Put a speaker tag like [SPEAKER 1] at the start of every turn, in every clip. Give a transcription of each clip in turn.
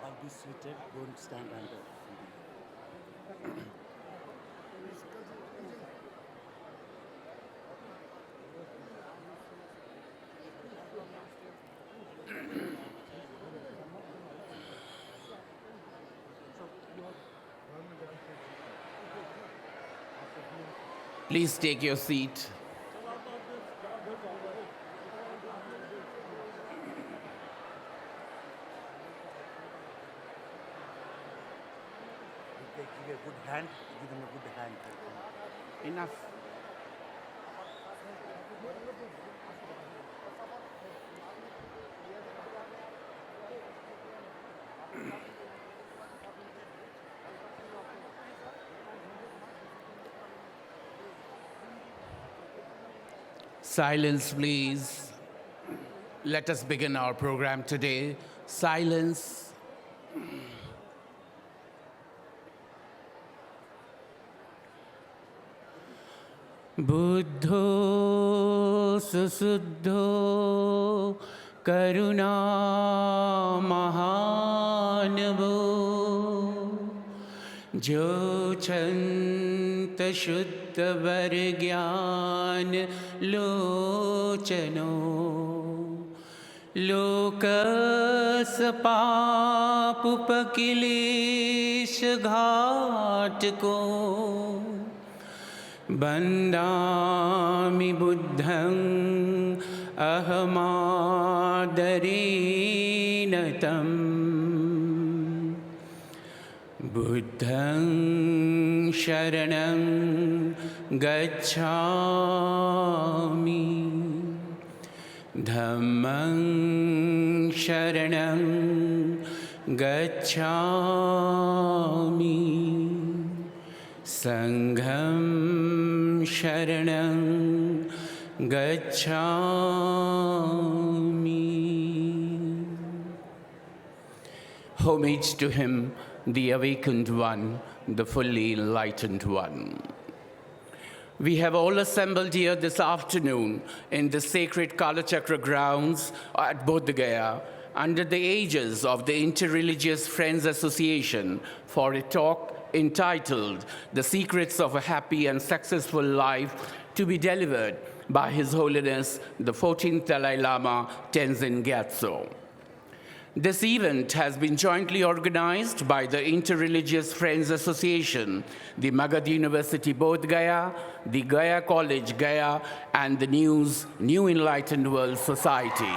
[SPEAKER 1] I'll be seated, don't stand under.
[SPEAKER 2] Please take your seat.
[SPEAKER 1] If they give a good hand, give them a good hand.
[SPEAKER 2] Enough. Silence, please. Let us begin our program today. Silence. Buddho susuddho karuna mahanavo jo chanta shuddha var gyan lochano lokas papupakilish ghat ko Bandami buddhang ahamadarinatam Buddhang sharanam gacchami Dhammang sharanam gacchami Sangham sharanam gacchami. Homage to him, the awakened one, the fully enlightened one. We have all assembled here this afternoon in the sacred Kalachakra grounds at Bodh Gaya under the aegis of the Interreligious Friends Association for a talk entitled The Secrets of a Happy and Successful Life, to be delivered by His Holiness the 14th Dalai Lama Tenzin Gyatso. This event has been jointly organized by the Interreligious Friends Association, the Magad University Bodh Gaya, the Gaya College Gaya, and the New Enlightened World Society.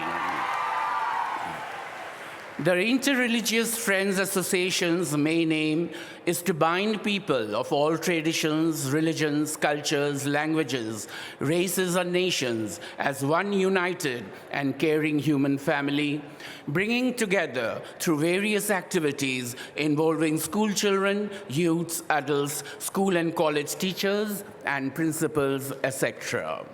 [SPEAKER 2] The Interreligious Friends Association's main aim is to bind people of all traditions, religions, cultures, languages, races, and nations as one united and caring human family, bringing together through various activities involving school children, youths, adults, school and college teachers, and principals, etc.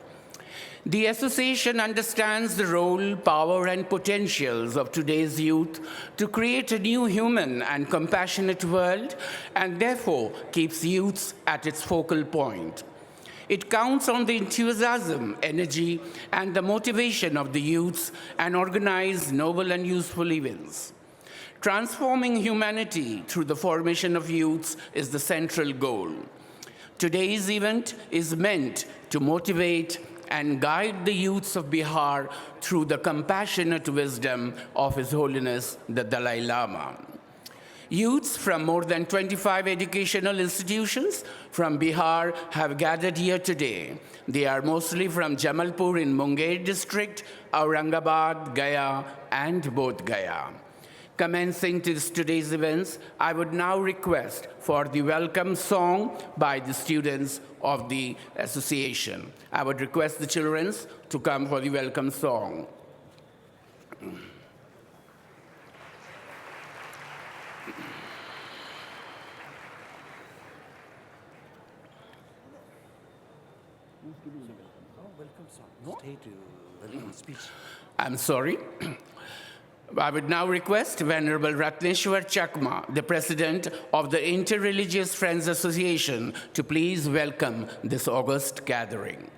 [SPEAKER 2] The association understands the role, power, and potentials of today's youth to create a new human and compassionate world, and therefore keeps youths at its focal point. It counts on the enthusiasm, energy, and the motivation of the youths and organize noble and useful events. Transforming humanity through the formation of youths is the central goal. Today's event is meant to motivate and guide the youths of Bihar through the compassionate wisdom of His Holiness the Dalai Lama. Youths from more than 25 educational institutions from Bihar have gathered here today. They are mostly from Jamalpur in Munger district, Aurangabad, Gaya, and Bodh Gaya. Commencing today's events, I would now request for the welcome song by the students of the association. I would request the children to come for the welcome song.
[SPEAKER 1] Welcome song. No? Stay to welcome speech.
[SPEAKER 2] I'm sorry. I would now request Venerable Ratneshwar Chakma, the President of the Interreligious Friends Association, to please welcome this august gathering.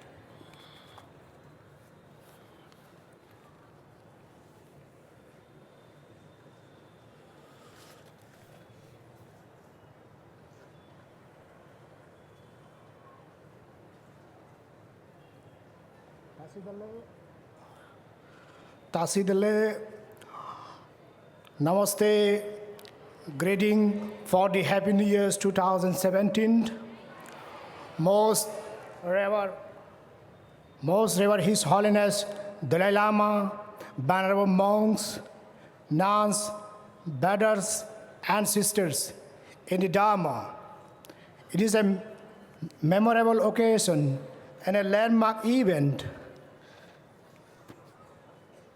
[SPEAKER 3] Tasidale, Namaste, greeting for the Happy New Year's 2017. Most Reverend His Holiness Dalai Lama, venerable monks, nuns, brothers and sisters in the Dharma. It is a memorable occasion and a landmark event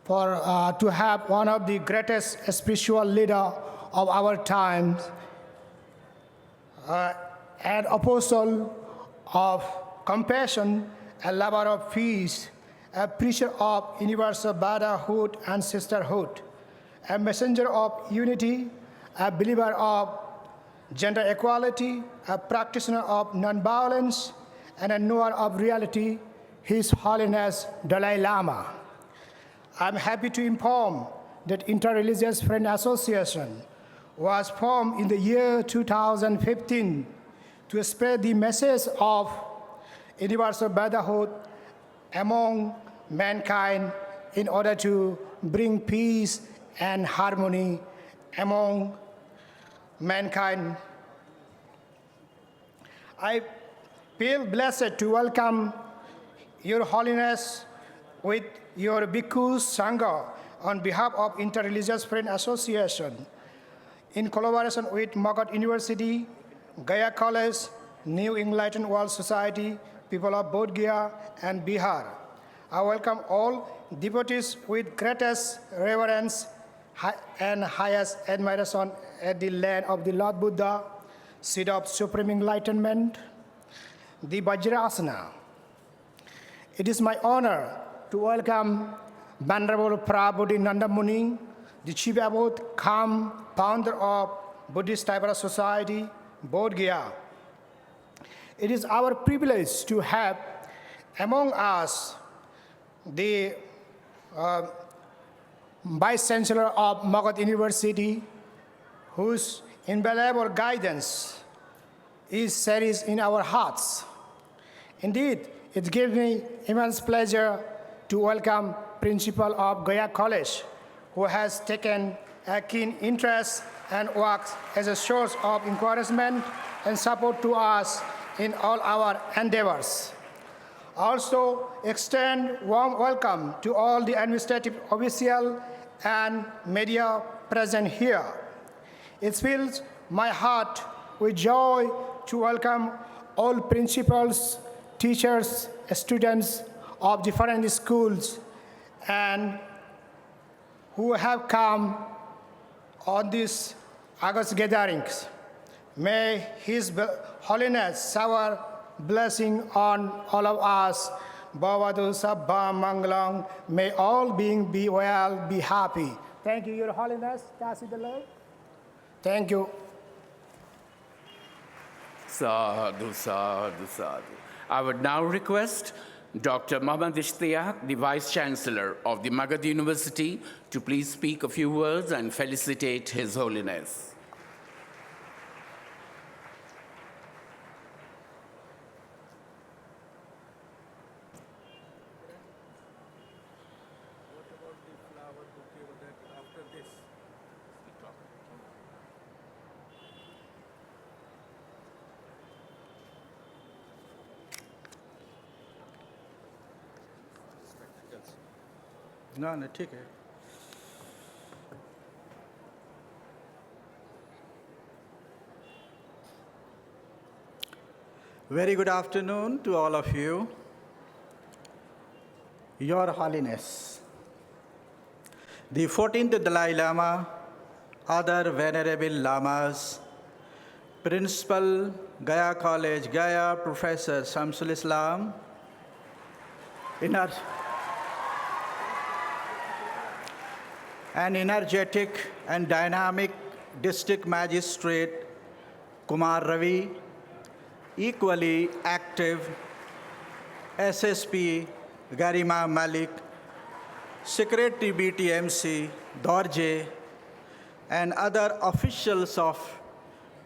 [SPEAKER 3] to have one of the greatest spiritual leaders of our times, an apostle of compassion, a lover of peace, a preacher of universal brotherhood and sisterhood, a messenger of unity, a believer of gender equality, a practitioner of nonviolence, and a knower of reality, His Holiness Dalai Lama. I'm happy to inform that Interreligious Friend Association was formed in the year 2015 to spread the message of universal brotherhood among mankind in order to bring peace and harmony among mankind. I feel blessed to welcome Your Holiness with your Bhikkhus Sangha on behalf of Interreligious Friend Association in collaboration with Magadh University, Gaya College, New Enlightened World Society, people of Bodh, Gaya, and Bihar. I welcome all devotees with greatest reverence and highest admiration at the land of the Lord Buddha, seat of supreme enlightenment, the Vajrasana. It is my honor to welcome Venerable Prabhupada Nanda Muni, the Chief Abbot, founder of Buddhist Tibettv Society, Bodh Gaya. It is our privilege to have among us the Vice Chancellor of Magadh University, whose invaluable guidance is cherished in our hearts. Indeed, it gives me immense pleasure to welcome Principal of Gaya College, who has taken a keen interest and works as a source of encouragement and support to us in all our endeavors. Also, extend warm welcome to all the administrative officials and media present here. It fills my heart with joy to welcome all principals, teachers, students of different schools and who have come on these August gatherings. May His Holiness shower blessing on all of us. Bhavatu Sabbha Mangalam. May all beings be well, be happy. Thank you, Your Holiness. Tasidale. Thank you.
[SPEAKER 2] Sadhu, sadhu, sadhu. I would now request Dr. Muhammad Ishtiaq, the Vice Chancellor of the Magadh University, to please speak a few words and felicitate His Holiness.
[SPEAKER 4] No, ठीक है. Very good afternoon to all of you. Your Holiness, the 14th Dalai Lama, other venerable lamas, Principal Gaya College, Gaya, Professor Shamsul Islam, an energetic and dynamic district magistrate, Kumar Ravi, equally active SSP, Garima Malik, Secretary BTMC, Dorje, and other officials of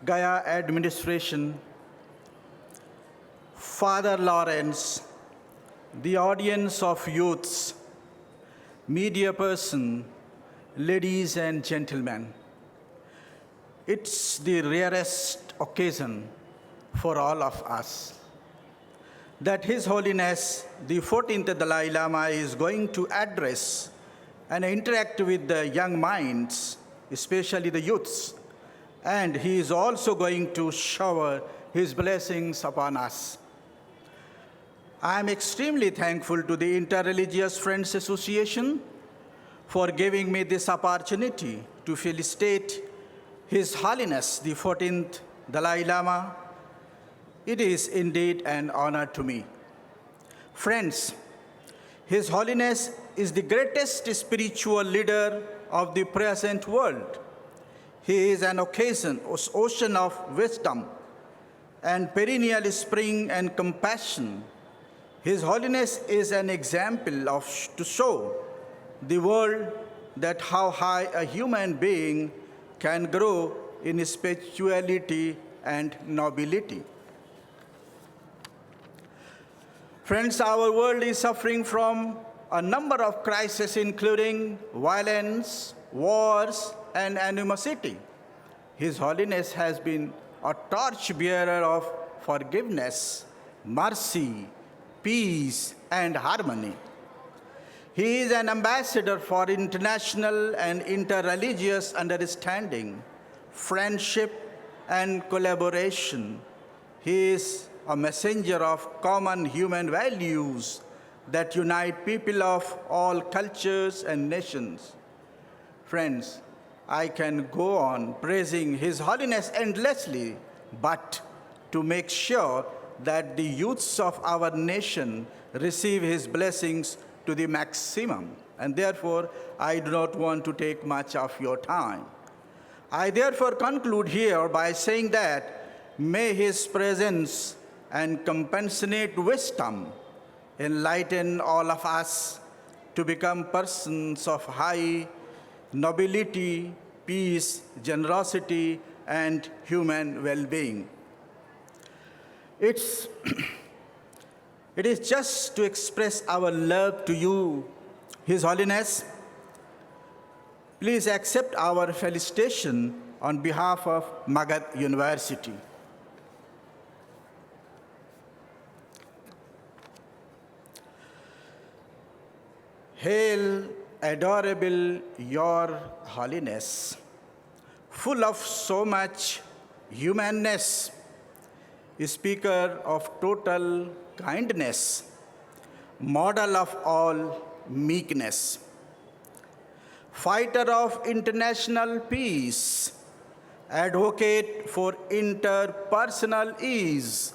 [SPEAKER 4] Gaya administration, Father Lawrence, the audience of youths, media person, ladies and gentlemen, it's the rarest occasion for all of us that His Holiness, the 14th Dalai Lama, is going to address and interact with the young minds, especially the youths, and he is also going to shower his blessings upon us. I am extremely thankful to the Interreligious Friends Association for giving me this opportunity to felicitate His Holiness, the 14th Dalai Lama. It is indeed an honor to me. Friends, His Holiness is the greatest spiritual leader of the present world. He is an ocean of wisdom and perennial spring and compassion. His Holiness is an example to show the world that how high a human being can grow in spirituality and nobility. Friends, our world is suffering from a number of crises, including violence, wars, and animosity. His Holiness has been a torchbearer of forgiveness, mercy, peace, and harmony. He is an ambassador for international and interreligious understanding, friendship, and collaboration. He is a messenger of common human values that unite people of all cultures and nations. Friends, I can go on praising His Holiness endlessly, but to make sure that the youths of our nation receive His blessings to the maximum, and therefore I do not want to take much of your time. I therefore conclude here by saying that may His presence and compassionate wisdom enlighten all of us to become persons of high nobility, peace, generosity, and human well-being. It is just to express our love to you, His Holiness. Please accept our felicitation on behalf of Magadh University. Hail, adorable Your Holiness, full of so much humanness, speaker of total kindness, model of all meekness, fighter of international peace, advocate for interpersonal ease,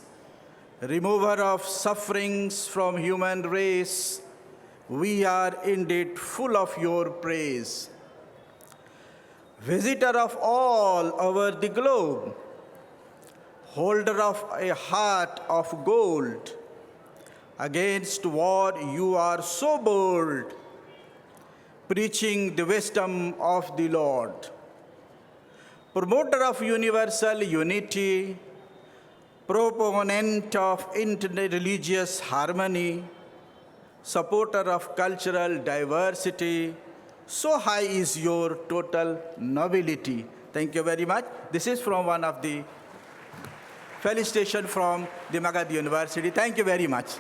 [SPEAKER 4] remover of sufferings from human race, we are indeed full of your praise. Visitor of all over the globe, holder of a heart of gold, against war you are so bold, preaching the wisdom of the Lord. Promoter of universal unity, proponent of interreligious harmony, supporter of cultural diversity, so high is your total nobility. Thank you very much. This is from one of the felicitation from the Magadh University. Thank you very much.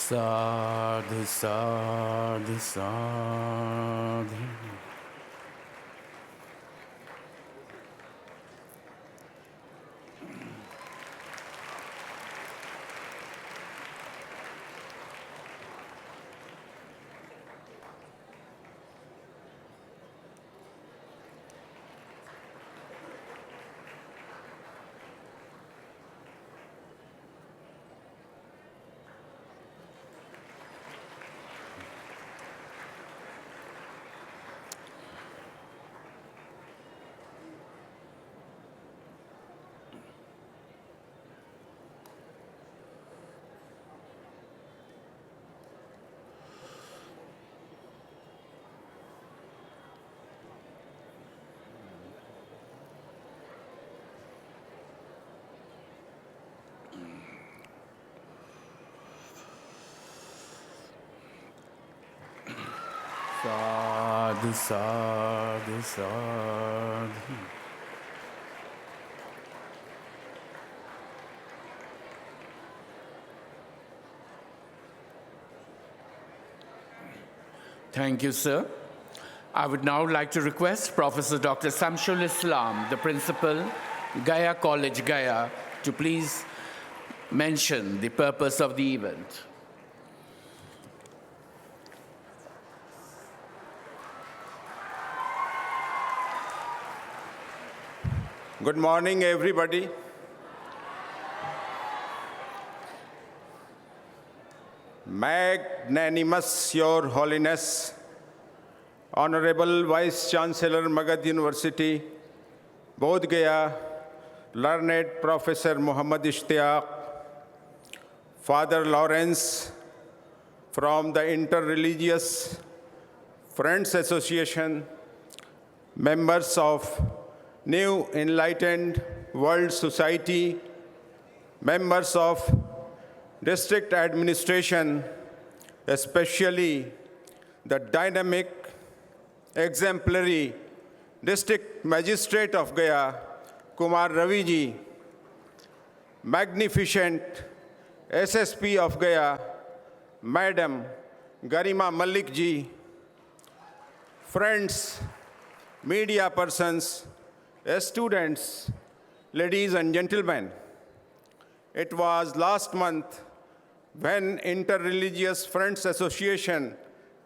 [SPEAKER 2] Sadhu, sadhu, sadhu. Sadhu, sadhu, sadhu. Thank you, sir. I would now like to request Professor Dr. Samshul Islam, the principal, Gaya College, Gaya, to please mention the purpose of the event.
[SPEAKER 5] Good morning, everybody. Magnanimous Your Holiness, Honorable Vice Chancellor, Magadh University, Bodh Gaya, learned Professor Muhammad Ishtiyaq, Father Lawrence from the Interreligious Friends Association, members of New Enlightened World Society, members of district administration, especially the dynamic, exemplary district magistrate of Gaya, Kumar Ravi ji, magnificent SSP of Gaya, Madam Garima Malik ji, friends, media persons, students, ladies and gentlemen. It was last month when Interreligious Friends Association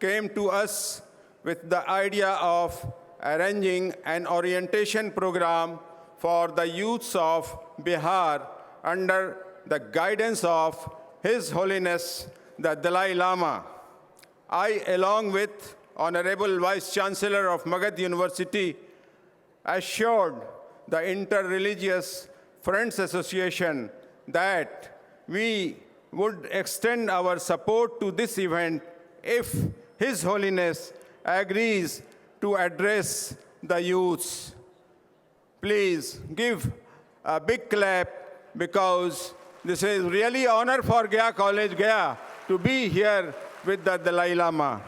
[SPEAKER 5] came to us with the idea of arranging an orientation program for the youths of Bihar under the guidance of His Holiness the Dalai Lama. I, along with Honorable Vice Chancellor of Magadh University, assured the Interreligious Friends Association that we would extend our support to this event if His Holiness agrees to address the youths. Please give a big clap because this is really honor for Gaya College, Gaya, to be here with the Dalai Lama.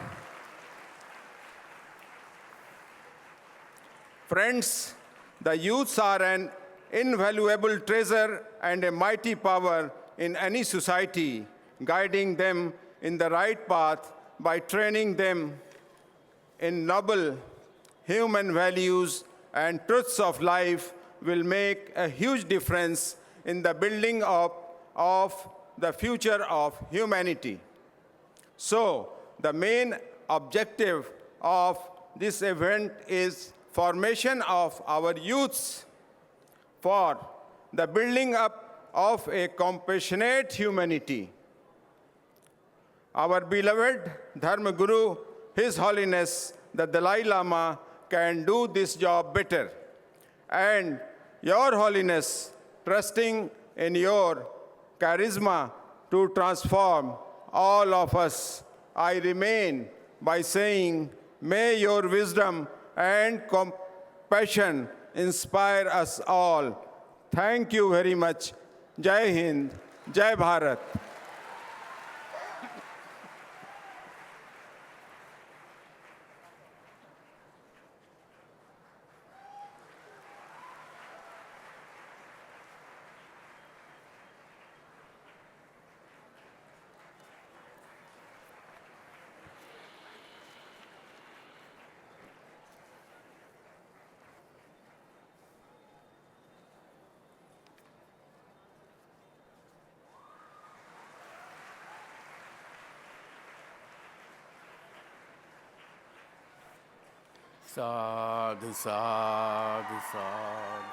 [SPEAKER 5] Friends, the youths are an invaluable treasure and a mighty power in any society, guiding them in the right path by training them in noble human values and truths of life will make a huge difference in the building up of the future of humanity. So, the main objective of this event is formation of our youths for the building up of a compassionate humanity. Our beloved Dharma Guru, His Holiness, the Dalai Lama, can do this job better. And Your Holiness, trusting in your charisma to transform all of us, I remain by saying, may your wisdom and compassion inspire us all. Thank you very much. Jai Hind, Jai Bharat.
[SPEAKER 2] Sadhu, sadhu, sadhu.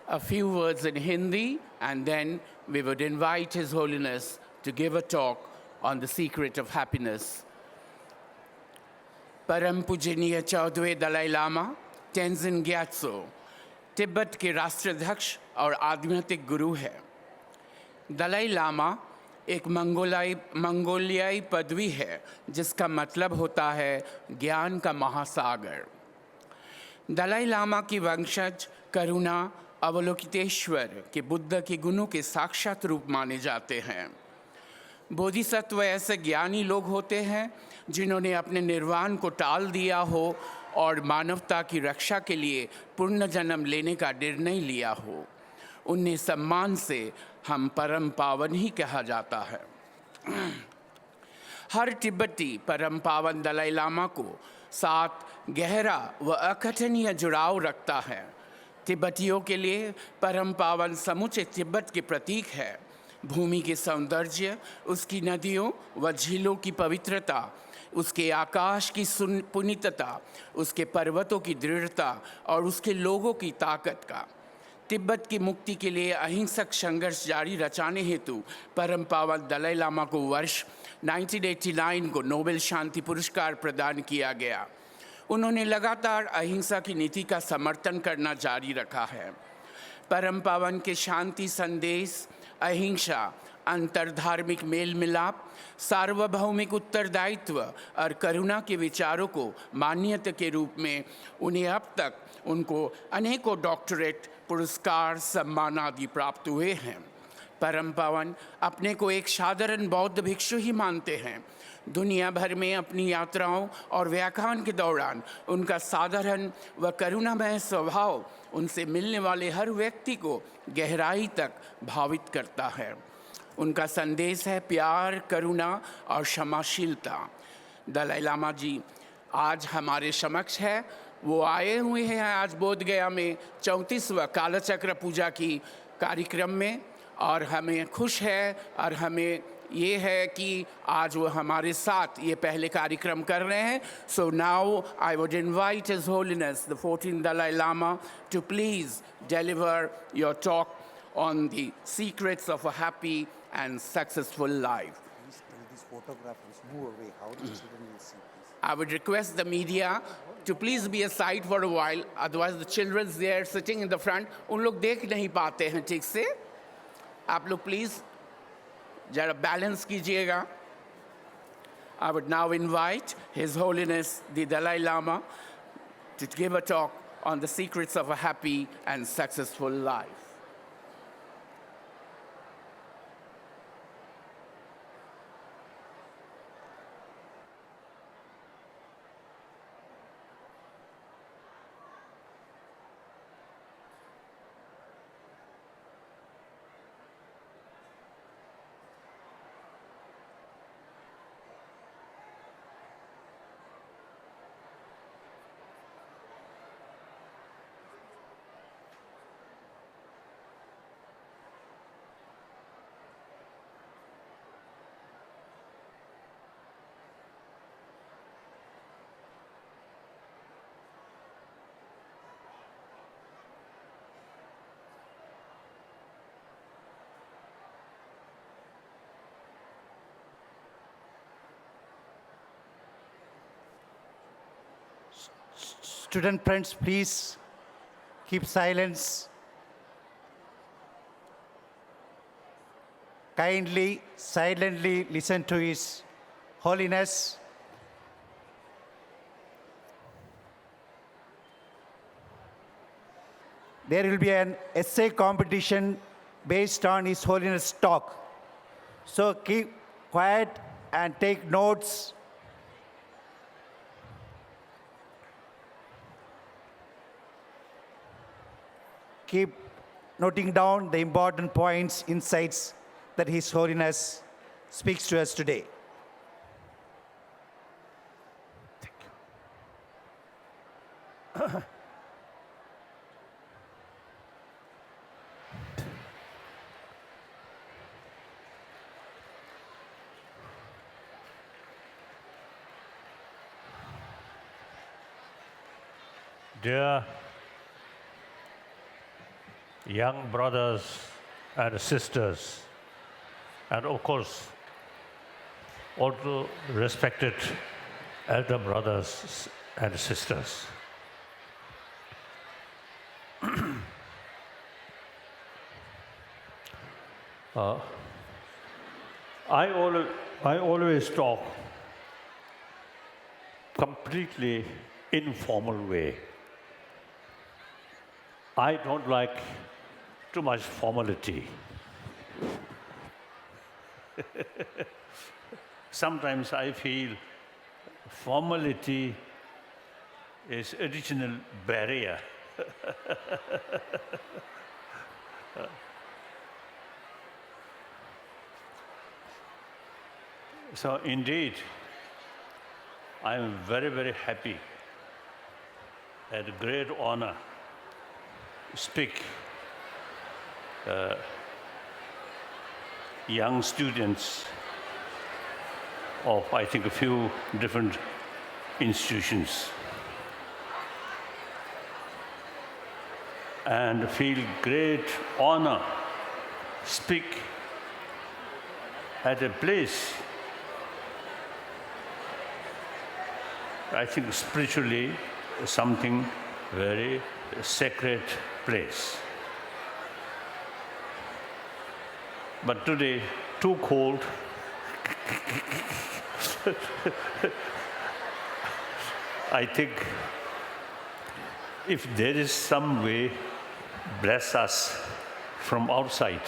[SPEAKER 2] A few words in Hindi, and then we would invite His Holiness to give a talk on the secret of happiness. परम पूजनीय 14वें दलाई लामा टेंजिन ग्यात्सो तिब्बत के राष्ट्राध्यक्ष और आध्यात्मिक गुरु है। दलाई लामा एक मंगोलियाई पदवी है जिसका मतलब होता है ज्ञान का महासागर। दलाई लामा की वंशज करुणा अवलोकितेश्वर के बुद्ध के गुणों के साक्षात रूप माने जाते हैं। बोधिसत्व ऐसे ज्ञानी लोग होते हैं जिन्होंने अपने निर्वाण को टाल दिया हो और मानवता की रक्षा के लिए पुण्य जन्म लेने का निर्णय लिया हो। उन्हें सम्मान से हम परम पावन ही कहा जाता है। हर तिब्बती परम पावन दलाई लामा को साथ गहरा व अकथनीय जुड़ाव रखता है। तिब्बतियों के लिए परम पावन समूचे तिब्बत के प्रतीक है। भूमि के सौंदर्य, उसकी नदियों व झीलों की पवित्रता, उसके आकाश की पुनीतता, उसके पर्वतों की दृढ़ता और उसके लोगों की ताकत का तिब्बत की मुक्ति के लिए अहिंसक संघर्ष जारी रचाने हेतु परम पावन दलाई लामा को वर्ष 1989 को नोबेल शांति पुरस्कार प्रदान किया गया। उन्होंने लगातार अहिंसा की नीति का समर्थन करना जारी रखा है। परम पावन के शांति संदेश, अहिंसा, अंतरधार्मिक मेल मिलाप, सार्वभौमिक उत्तरदायित्व और करुणा के विचारों को मान्यता के रूप में उन्हें अब तक उनको अनेकों डॉक्टरेट, पुरस्कार, सम्मान आदि प्राप्त हुए हैं। परम पावन अपने को एक साधारण बौद्ध भिक्षु ही मानते हैं। दुनिया भर में अपनी यात्राओं और व्याख्यान के दौरान उनका साधारण व करुणामय स्वभाव उनसे मिलने वाले हर व्यक्ति को गहराई तक भावित करता है। उनका संदेश है प्यार, करुणा और क्षमाशीलता। दलाई लामा जी आज हमारे समक्ष है। वो आए हुए हैं आज बोध गया में 34वां कालचक्र पूजा की कार्यक्रम में, और हमें खुश है और हमें ये है कि आज वो हमारे साथ ये पहले कार्यक्रम कर रहे हैं। So now I would invite His Holiness the 14th Dalai Lama to please deliver your talk on the secrets of a happy and successful life.
[SPEAKER 1] Please tell these photographers move away. How the children will see this?
[SPEAKER 2] I would request the media to please be aside for a while, otherwise the children's there sitting in the front, उन लोग देख नहीं पाते हैं ठीक से। आप लोग प्लीज जरा बैलेंस कीजिएगा। I would now invite His Holiness the Dalai Lama to give a talk on the secrets of a happy and successful life.
[SPEAKER 6] Student friends, please keep silence. Kindly, silently listen to His Holiness. There will be an essay competition based on His Holiness' talk. So keep quiet and take notes. keep noting down the important points, insights that His Holiness speaks to us today.
[SPEAKER 7] Dear young brothers and sisters, and of course, also respected elder brothers and sisters. I always talk completely informal way. I don't like too much formality. Sometimes I feel formality is additional barrier. So indeed, I am very, very happy and great honor to speak young students of, I think, a few different institutions, and feel great honor speak at a place, I think spiritually something very sacred place. But today, too cold. I think if there is some way bless us from outside,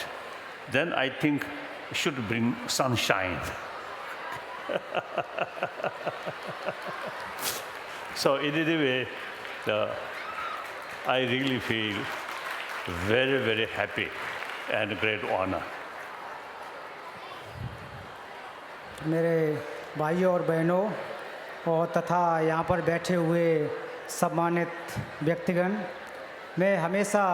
[SPEAKER 7] then I think it should bring sunshine. So in any way, I really feel very, very happy and great honor.
[SPEAKER 8] मेरे भाइयों और बहनों और तथा यहाँ पर बैठे हुए सम्मानित व्यक्तिगण, मैं हमेशा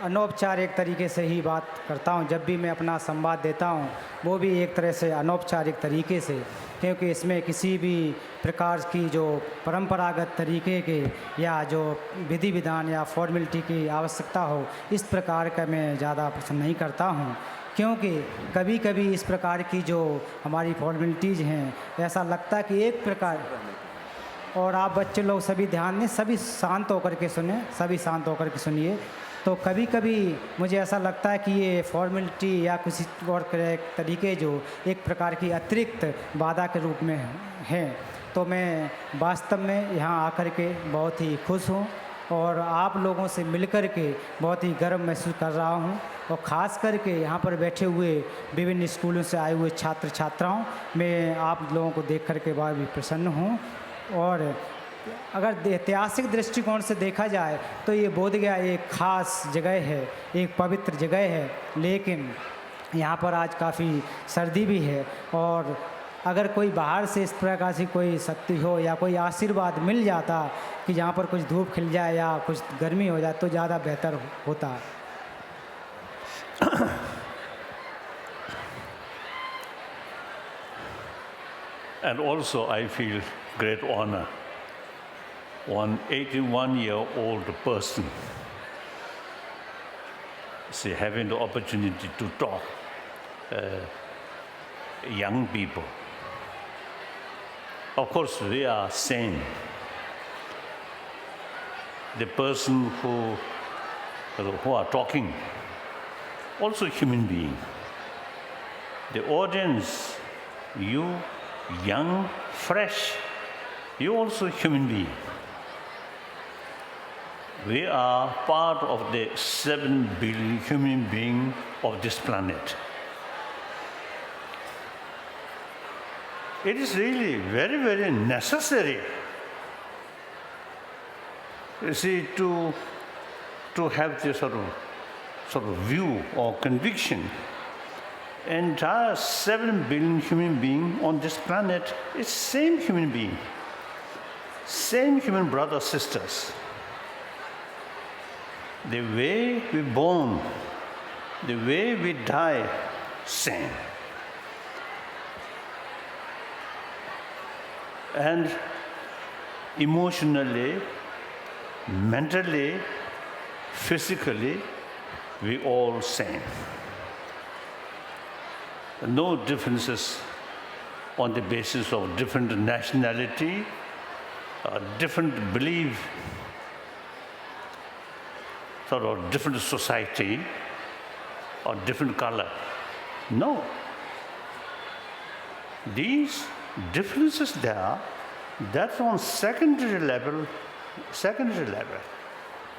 [SPEAKER 8] अनौपचारिक तरीके से ही बात करता हूँ। जब भी मैं अपना संवाद देता हूँ वो भी एक तरह से अनौपचारिक तरीके से, क्योंकि इसमें किसी भी प्रकार की जो परंपरागत तरीके के या जो विधि विधान या फॉर्मेलिटी की आवश्यकता हो, इस प्रकार का मैं ज़्यादा पसंद नहीं करता हूँ। क्योंकि कभी कभी इस प्रकार की जो हमारी फॉर्मेलिटीज़ हैं, ऐसा लगता है कि एक प्रकार, और आप बच्चे लोग सभी ध्यान दें, सभी शांत होकर के सुने, सभी शांत होकर के सुनिए। तो कभी कभी मुझे ऐसा लगता है कि ये फॉर्मेलिटी या किसी और तरीके जो एक प्रकार की अतिरिक्त बाधा के रूप में हैं, तो मैं वास्तव में यहाँ आकर के बहुत ही खुश हूँ और आप लोगों से मिलकर के बहुत ही गर्व महसूस कर रहा हूँ। और ख़ास करके यहाँ पर बैठे हुए विभिन्न स्कूलों से आए हुए छात्र छात्राओं, मैं आप लोगों को देख कर के बहुत भी प्रसन्न हूँ। और अगर ऐतिहासिक दृष्टिकोण से देखा जाए तो ये बोध गया एक ख़ास जगह है, एक पवित्र जगह है, लेकिन यहाँ पर आज काफ़ी सर्दी भी है। और अगर कोई बाहर से इस प्रकार से कोई शक्ति हो या कोई आशीर्वाद मिल जाता कि यहाँ पर कुछ धूप खिल जाए या कुछ गर्मी हो जाए तो ज़्यादा बेहतर होता।
[SPEAKER 7] And also I feel great honor. One 81-year-old person, see, having the opportunity to talk young people. Of course, we are sane. The person who are talking, also human being. The audience, you, young, fresh, you also human being. We are part of the 7 billion human beings of this planet. It is really very, very necessary, you see, to have this sort of sort of view or conviction, entire 7 billion human beings on this planet is same human being, same human brothers, sisters. The way we born, the way we die, same. And emotionally, mentally, physically, we all same. No differences on the basis of different nationality, different belief, sort of different society, or different color. No. These differences there, that's on secondary level.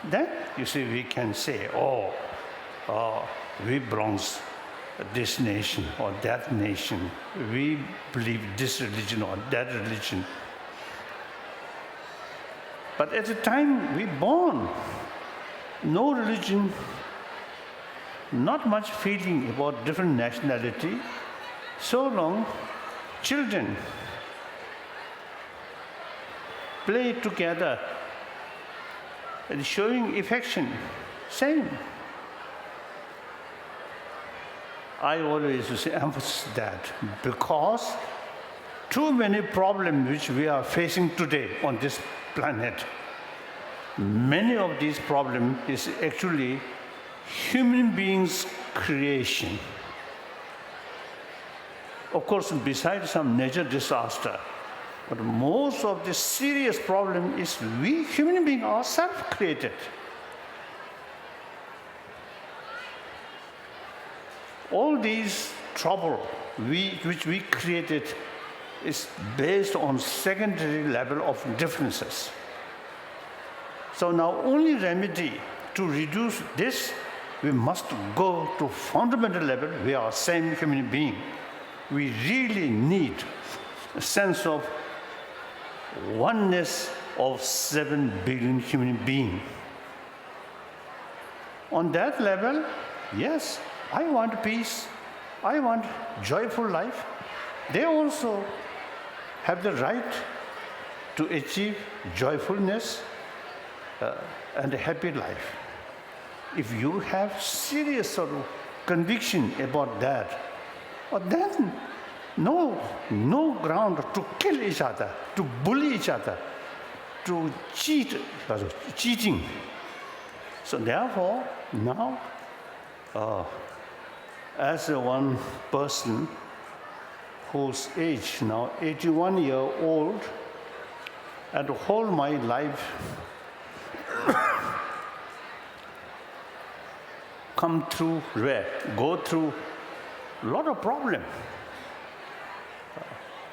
[SPEAKER 7] Then, you see, we can say, we belong to this nation or that nation. We believe this religion or that religion. But at the time we born, no religion, not much feeling about different nationality. So long, children play together and showing affection, same. I always emphasize that because too many problems which we are facing today on this planet, many of these problems is actually human beings' creation. Of course, besides some natural disaster, but most of the serious problem is we human beings ourselves created. All these trouble which we created is based on secondary level of differences. So now only remedy to reduce this, we must go to fundamental level. We are same human being. We really need a sense of oneness of 7 billion human beings. On that level, yes, I want peace. I want joyful life. They also have the right to achieve joyfulness and a happy life. If you have serious sort of conviction about that, then no ground to kill each other, to bully each other, to cheating. So therefore, now, as one person whose age now 81-year-old, and whole my life go through a lot of problem.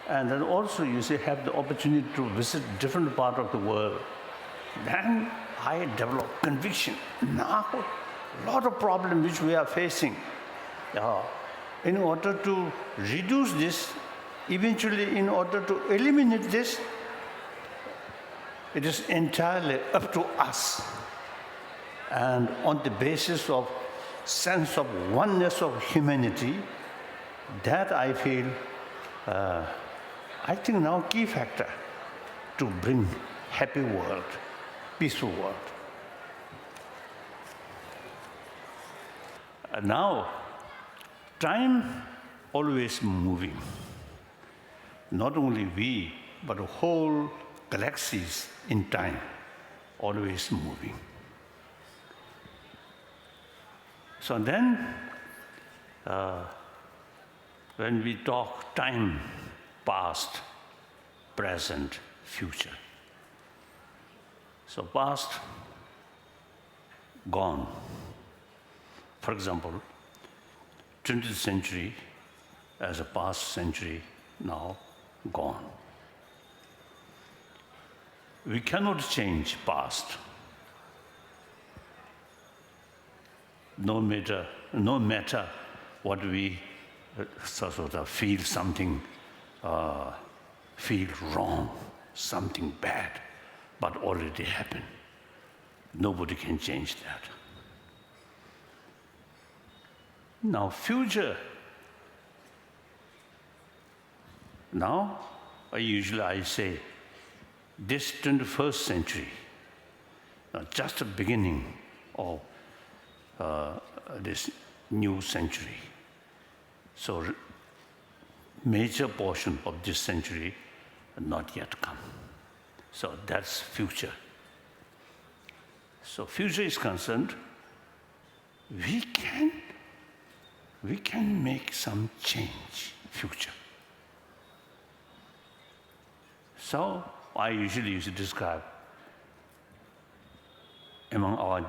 [SPEAKER 7] And then also you see have the opportunity to visit different part of the world. Then I develop conviction. Now, a lot of problem which we are facing. In order to reduce this, eventually in order to eliminate this, it is entirely up to us. And on the basis of sense of oneness of humanity, that I feel, I think now key factor to bring happy world, peaceful world. Now, time always moving. Not only we, but the whole galaxies in time always moving. So then, when we talk time, past, present, future. So past, gone. For example, 20th century as a past century, now gone. We cannot change past. No matter what we sort of feel something, feel wrong, something bad, but already happened. Nobody can change that. Now, future. Now, I say, this 21st century, just the beginning of this new century. So, major portion of this century not yet come. So that's future. So future is concerned, we can make some change, future. So I usually used to describe among our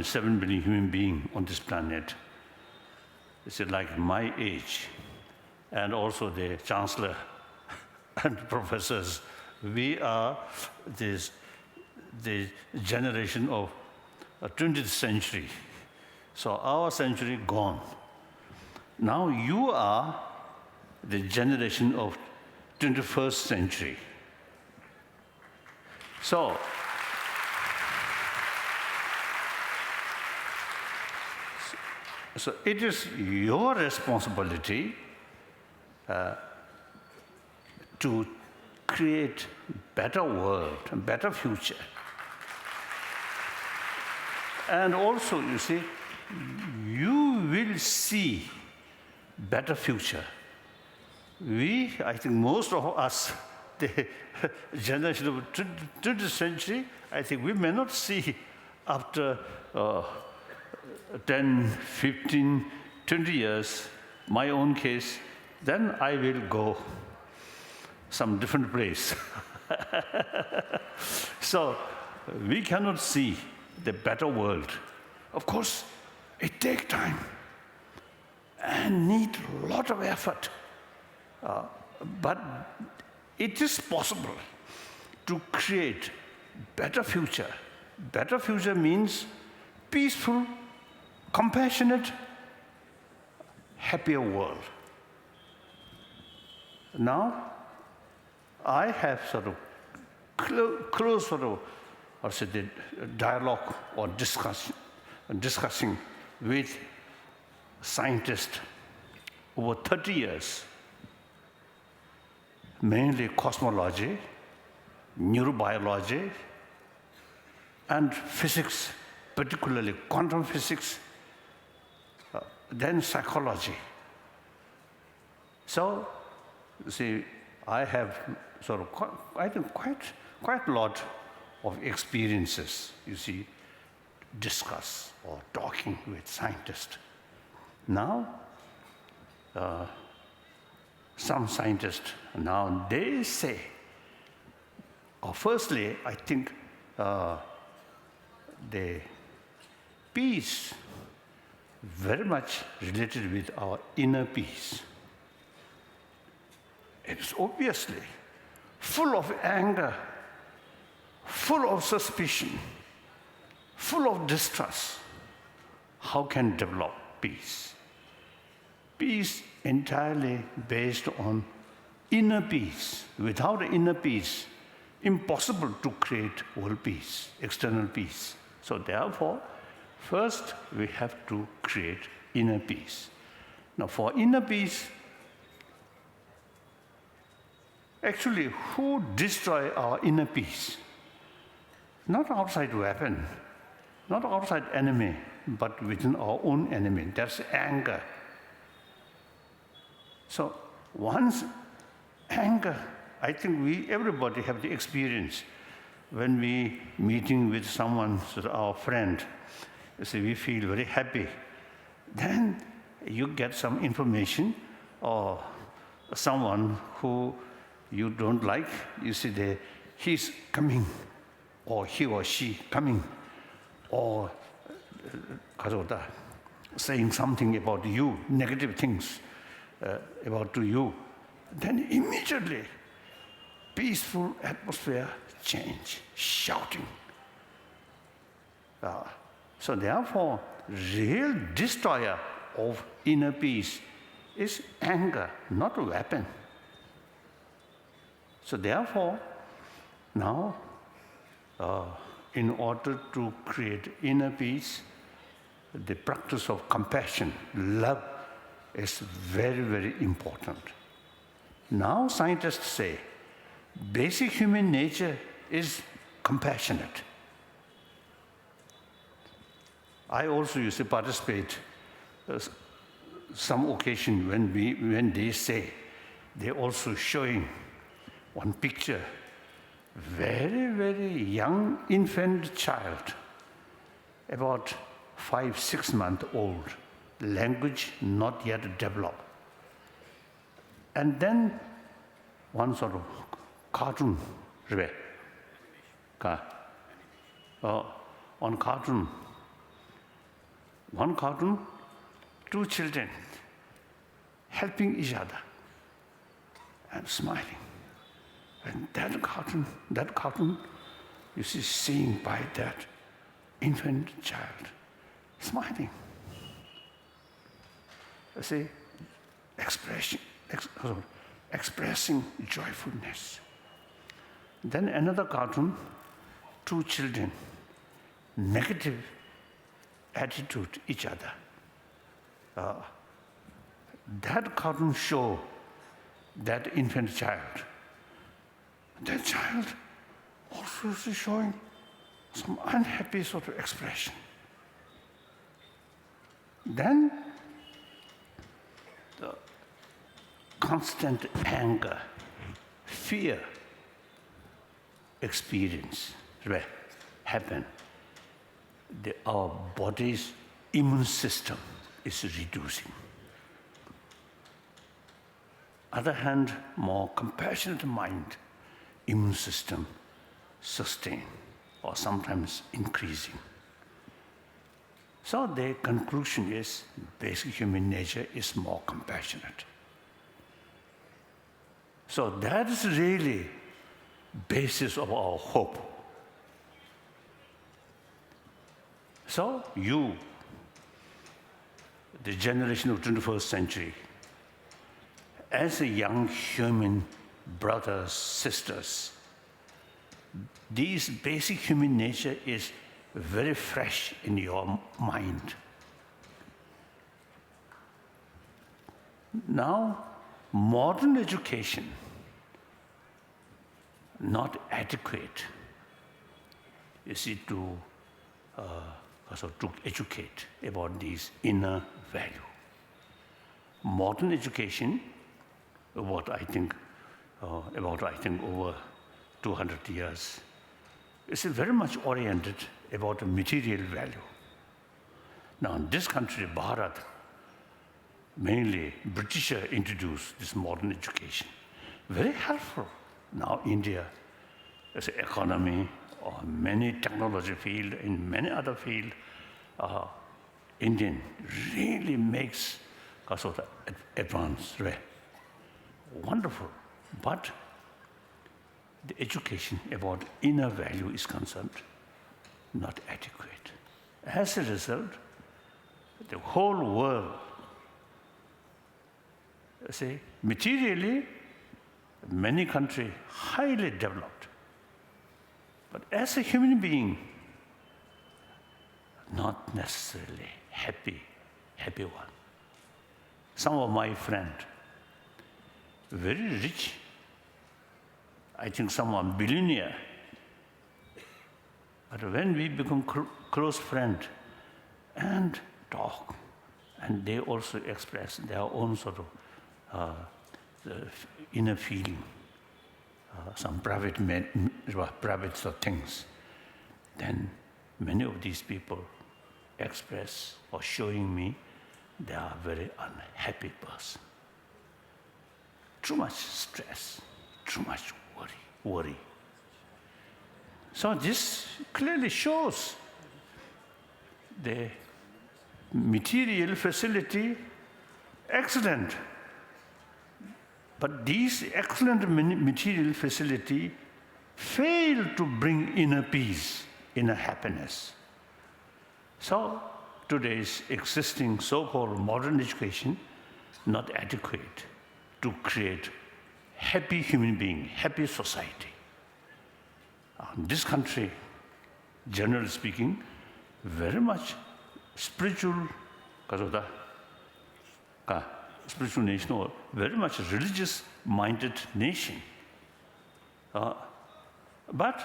[SPEAKER 7] 7 billion human beings on this planet, it's like my age, and also the chancellor and professors, we are the generation of 20th century. So our century gone. Now you are the generation of 21st century. So it is your responsibility to create better world, better future. And also, you see, you will see better future. I think most of us, the generation of 20th century, I think we may not see after 10, 15, 20 years, my own case, then I will go some different place. So we cannot see the better world. Of course, it takes time and need a lot of effort. But it is possible to create better future. Better future means peaceful, compassionate, happier world. Now, I have sort of close sort of, the dialogue or discussing with scientists over 30 years, mainly cosmology, neurobiology, and physics, particularly quantum physics, then psychology. So, you see, I have sort of, I think, quite a lot of experiences, you see, discuss or talking with scientists. Now, some scientists, now they say, firstly, I think the peace very much related with our inner peace. It's obviously full of anger, full of suspicion, full of distrust. How can develop peace? Peace entirely based on inner peace. Without inner peace, impossible to create world peace, external peace. So therefore, first we have to create inner peace. Now for inner peace, actually, who destroy our inner peace? Not outside weapon, not outside enemy, but within our own enemy. That's anger. So once anger, I think everybody have the experience. When we meeting with someone, so our friend, so we feel very happy. Then you get some information or someone who you don't like, you see he's coming, or he or she coming, or saying something about you, negative things about to you, then immediately peaceful atmosphere change, shouting. So therefore, real destroyer of inner peace is anger, not a weapon. So therefore, now, in order to create inner peace, the practice of compassion, love, is very, very important. Now scientists say basic human nature is compassionate. I also used to participate some occasion when they say, they're also showing one picture, very, very young infant child, about 5-6 months old, language not yet developed. And then one sort of cartoon, on cartoon, one cartoon, 2 children helping each other and smiling. And that cartoon, you see, seen by that infant child, smiling. You see, expressing joyfulness. Then another cartoon, 2 children, negative attitude to each other. That cartoon show that infant child. That child also is showing some unhappy sort of expression. Then the constant anger, fear experience happen. Our body's immune system is reducing. Other hand, more compassionate mind, immune system sustain or sometimes increasing. So the conclusion is basic human nature is more compassionate. So that is really basis of our hope. So you, the generation of 21st century, as a young human brothers, sisters, this basic human nature is very fresh in your mind. Now, modern education, not adequate, you see, to educate about these inner value. Modern education, about I think over 200 years, is very much oriented about material value. Now, in this country, Bharat, mainly British introduced this modern education. Very helpful. Now, India, as an economy, or many technology field, in many other field, Indian really makes a sort of advance. Wonderful. But the education about inner value is concerned, not adequate. As a result, the whole world, say, materially, many countries highly developed. But as a human being, not necessarily happy one. Some of my friends, very rich, I think someone billionaire. But when we become close friends and talk, and they also express their own sort of the inner feeling, some private sort of things, then many of these people express or showing me they are very unhappy person. Too much stress, too much worry. So this clearly shows the material facility excellent. But these excellent material facility fail to bring inner peace, inner happiness. So today's existing so-called modern education not adequate to create happy human being, happy society. This country, generally speaking, very much spiritual, spiritual nation or very much religious-minded nation. But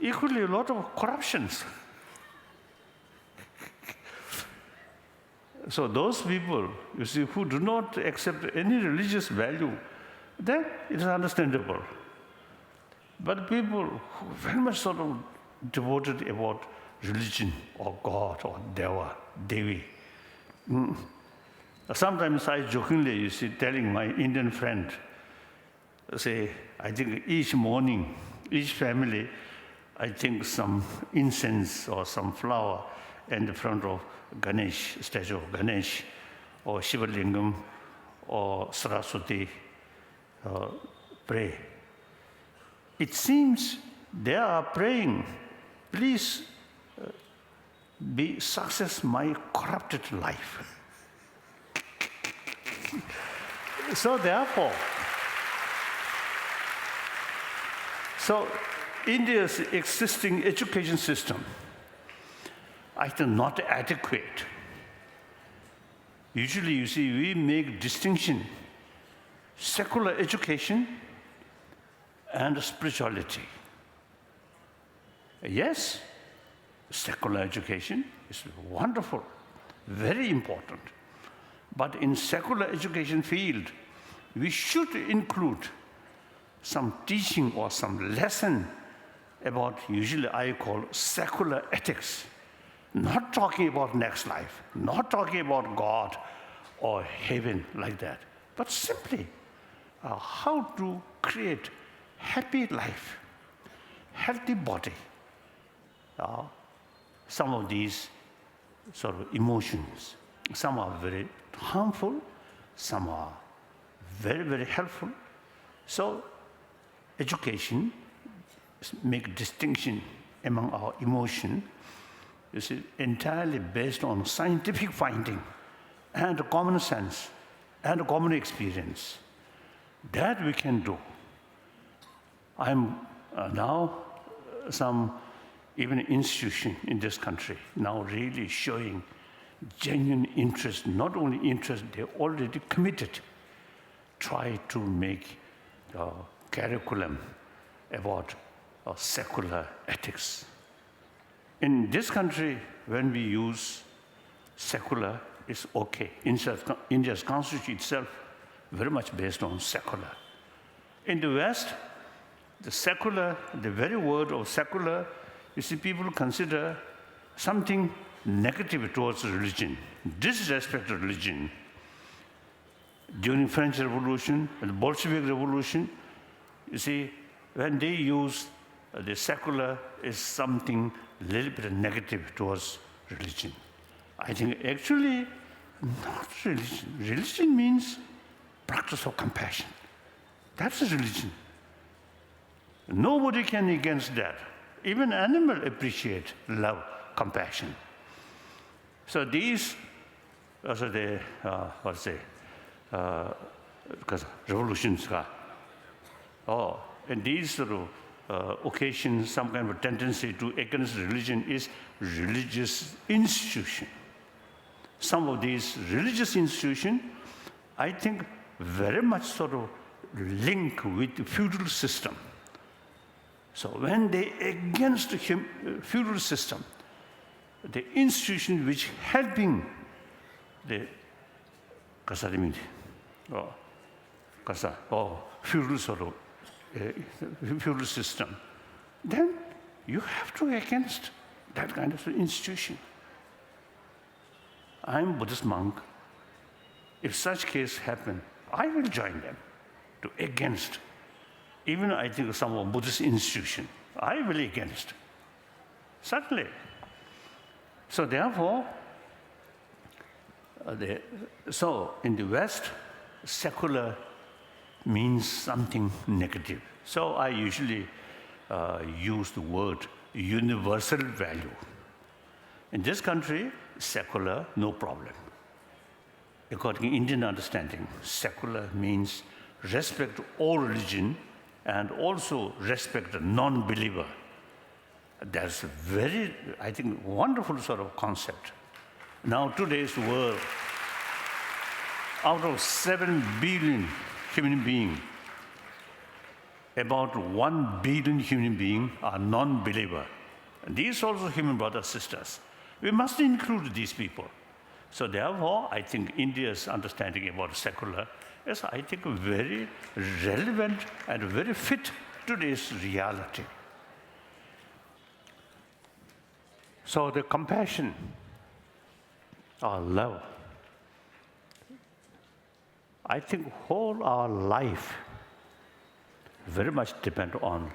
[SPEAKER 7] equally a lot of corruptions. So those people, you see, who do not accept any religious value, then it is understandable. But people who are very much sort of devoted about religion or God or Deva, Devi. Sometimes I jokingly, you see, telling my Indian friend, say, I think each morning, each family, I think some incense or some flower in the front of Ganesh, statue of Ganesh, or Shiva Lingam, or Saraswati, pray. It seems they are praying, please be success my corrupted life. So therefore, India's existing education system, I think not adequate. Usually, you see, we make distinction, secular education and spirituality. Yes, secular education is wonderful, very important. But in secular education field, we should include some teaching or some lesson about, usually I call secular ethics. Not talking about next life, not talking about God or heaven like that, but simply how to create happy life, healthy body. Some of these sort of emotions, some are very harmful, some are very, very helpful. So education make distinction among our emotion. Is entirely based on scientific finding and common sense and common experience. That we can do. I'm now some even institution in this country now really showing genuine interest, not only interest, they're already committed, try to make a curriculum about secular ethics. In this country, when we use secular, it's okay. India's constitution itself very much based on secular. In the West, the secular, the very word of secular, you see, people consider something negative towards religion, disrespect religion. During French Revolution, the Bolshevik Revolution, you see, when they use the secular is something a little bit negative towards religion. I think actually not religion. Religion means practice of compassion. That's a religion. Nobody can against that. Even animals appreciate love, compassion. So these, also the, because revolutions are, and these sort of occasions, some kind of tendency to against religion is religious institution. Some of these religious institutions, I think, very much sort of link with the feudal system. So when they against the feudal system, the institution which helping the feudal sort of feudal system, then you have to against that kind of institution. I'm a Buddhist monk. If such case happen, I will join them to against. Even I think some of Buddhist institution, I will against. Certainly. So therefore, so in the West, secular means something negative. So I usually use the word universal value. In this country, secular, no problem. According to Indian understanding, secular means respect all religion and also respect the non-believer. That's a very, I think, wonderful sort of concept. Now today's world, out of 7 billion human beings, about 1 billion human beings are non-believer. And these also human brothers, sisters. We must include these people. So therefore, I think India's understanding about secular is, I think, very relevant and very fit to this reality. So the compassion or love, I think whole our life very much depend on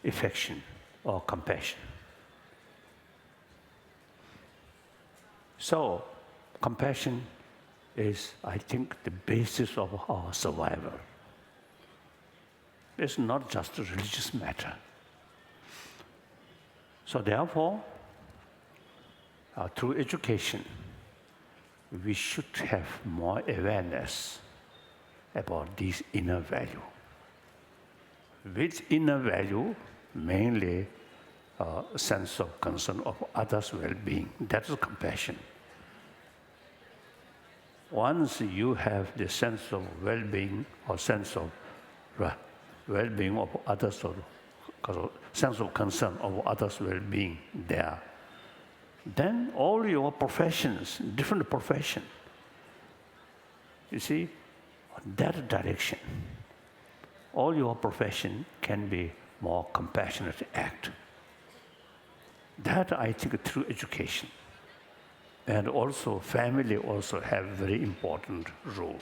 [SPEAKER 7] affection or compassion. So compassion is, I think, the basis of our survival. It's not just a religious matter. So therefore, through education, we should have more awareness about these inner value. With inner value, mainly a sense of concern of others' well-being. That is compassion. Once you have the sense of well-being or sense of well-being of others, or sense of concern of others' well-being there, then all your professions, different profession, you see, that direction, all your profession can be more compassionate act. That I think through education. And also family also have very important role,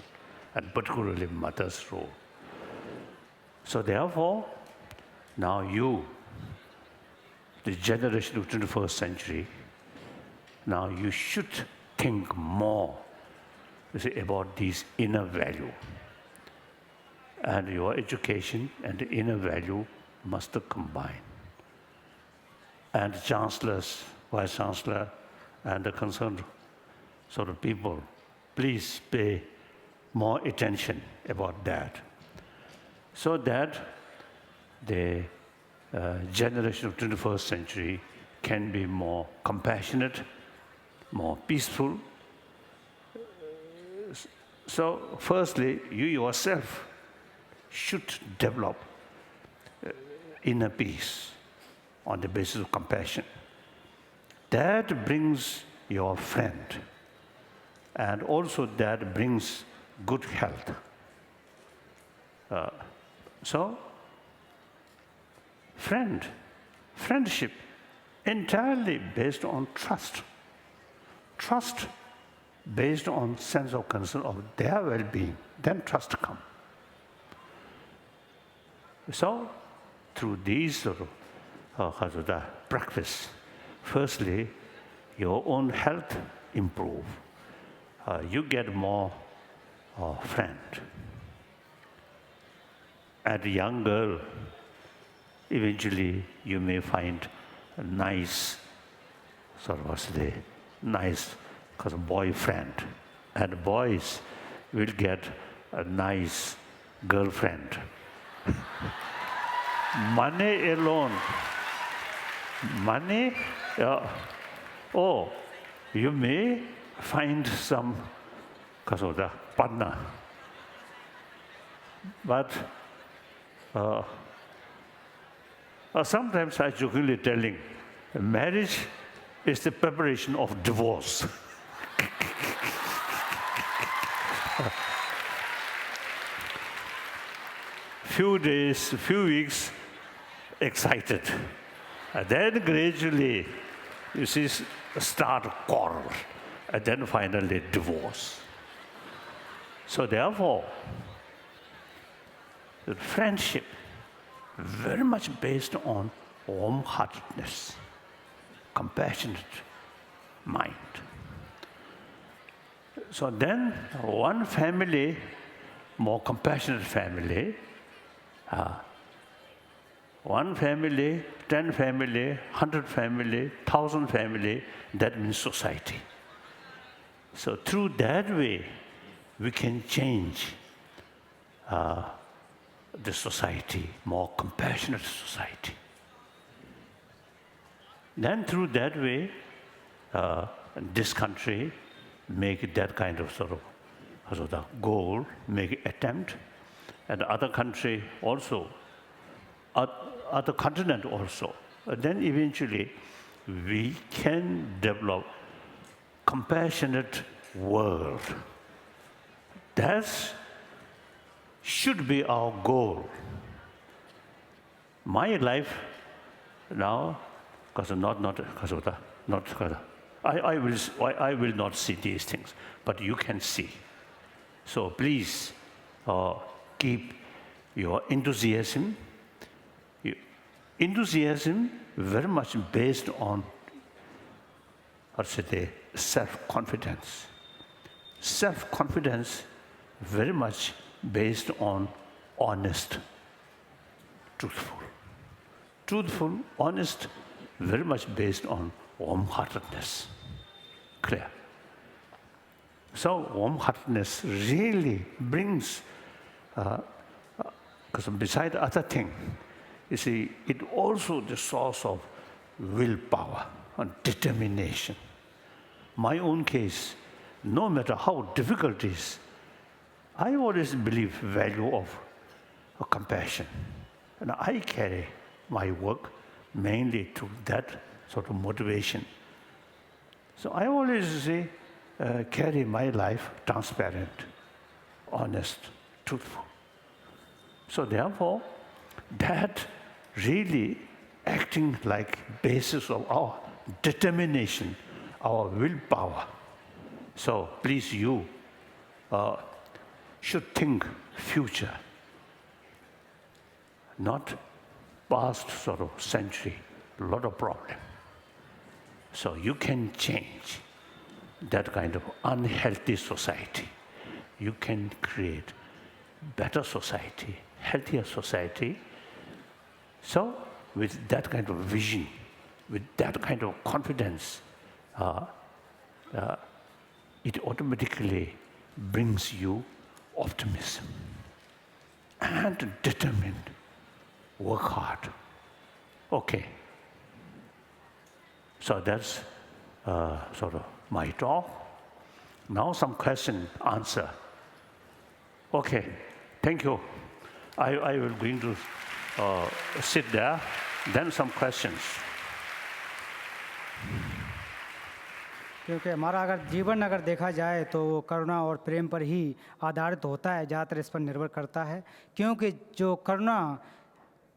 [SPEAKER 7] and particularly mother's role. So therefore, now you, the generation of 21st century, now you should think more, you see, about these inner value. And your education and the inner value must combine. And chancellors, vice chancellor, and the concerned sort of people, please pay more attention about that, so that the generation of 21st century can be more compassionate, more peaceful. So firstly, you yourself should develop inner peace on the basis of compassion. That brings your friend, and also that brings good health. So, friendship entirely based on trust. Trust based on sense of concern of their well-being, then trust comes. So, through these sort of practice, firstly, your own health improve. You get more friend. As a young girl, eventually you may find a nice, nice boyfriend. And boys will get a nice girlfriend. Money alone, you may find some partner. But sometimes I jokingly telling, marriage is the preparation of divorce. Few days, few weeks, excited. And then gradually, you see, start quarrel, and then finally divorce. So therefore, the friendship very much based on warm-heartedness, compassionate mind. So then one family, more compassionate family, one family, 10 family, 100 family, 1,000 family, that means society. So through that way, we can change the society, more compassionate society. Then through that way, this country make that kind of sort of goal, make attempt, and other country also, other continent also. Then eventually we can develop compassionate world. That should be our goal. My life now, I will not see these things, but you can see. So please keep your enthusiasm. Enthusiasm very much based on, self-confidence. Self-confidence very much based on honest, truthful. Truthful, honest, very much based on warm-heartedness. Clear? So warm-heartedness really brings, because beside other thing, you see, it also the source of willpower and determination. My own case, no matter how difficult it is, I always believe value of compassion. And I carry my work mainly to that sort of motivation. So I always say, carry my life transparent, honest, truthful. So therefore, that really acting like basis of our determination, our willpower. So please, you should think future, not past sort of century, a lot of problem. So you can change that kind of unhealthy society. You can create better society, healthier society. So with that kind of vision, with that kind of confidence, it automatically brings you optimism and determined, work hard. Okay. So that's sort of my talk. Now some question, answer. Okay, thank you. I will going to sit there, then some questions.
[SPEAKER 8] क्योंकि हमारा अगर जीवन अगर देखा जाए तो वो करुणा और प्रेम पर ही आधारित होता है, ज़्यादातर इस पर निर्भर करता है। क्योंकि जो करुणा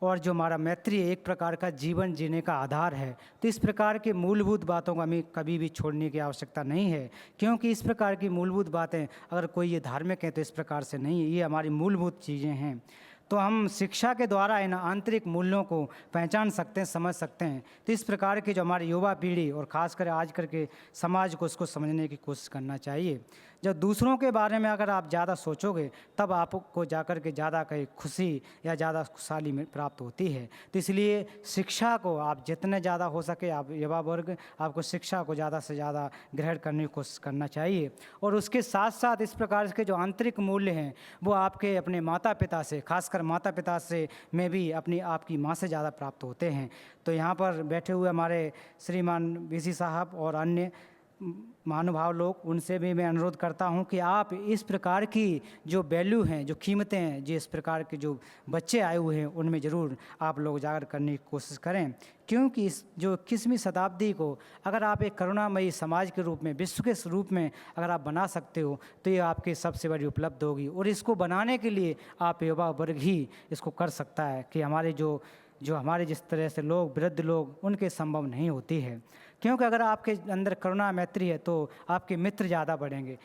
[SPEAKER 8] और जो हमारा मैत्री एक प्रकार का जीवन जीने का आधार है, तो इस प्रकार की मूलभूत बातों को हमें कभी भी छोड़ने की आवश्यकता नहीं है। क्योंकि इस प्रकार की मूलभूत बातें अगर कोई ये धार्मिक है तो इस प्रकार से नहीं है, ये हमारी मूलभूत चीज़ें हैं। तो हम शिक्षा के द्वारा इन आंतरिक मूल्यों को पहचान सकते हैं, समझ सकते हैं। तो इस प्रकार की जो हमारी युवा पीढ़ी और ख़ासकर आजकल के समाज को उसको समझने की कोशिश करना चाहिए। जब दूसरों के बारे में अगर आप ज़्यादा सोचोगे तब आपको जाकर के ज़्यादा कहीं खुशी या ज़्यादा खुशहाली में प्राप्त होती है। तो इसलिए शिक्षा को आप जितने ज़्यादा हो सके, आप युवा वर्ग आपको शिक्षा को ज़्यादा से ज़्यादा ग्रहण करने की कोशिश करना चाहिए। और उसके साथ साथ इस प्रकार के जो आंतरिक मूल्य हैं वो आपके अपने माता पिता से, खासकर माता पिता से में भी आपकी माँ से ज़्यादा प्राप्त होते हैं। तो यहाँ पर बैठे हुए हमारे श्रीमान बीसी साहब और अन्य महानुभाव लोग, उनसे भी मैं अनुरोध करता हूं कि आप इस प्रकार की जो वैल्यू हैं, जो कीमतें हैं, जो इस प्रकार के जो बच्चे आए हुए हैं उनमें ज़रूर आप लोग उजागर करने की कोशिश करें। क्योंकि इस जो 21वीं शताब्दी को अगर आप एक करुणामयी समाज के रूप में, विश्व के रूप में अगर आप बना सकते हो तो ये आपकी सबसे बड़ी उपलब्धि होगी। और इसको बनाने के लिए आप युवा वर्ग ही इसको कर सकता है कि हमारे जो हमारे जिस तरह से लोग, वृद्ध लोग, उनके संभव नहीं होती है। क्योंकि अगर आपके अंदर करुणा मैत्री है तो आपके मित्र ज़्यादा बढ़ेंगे।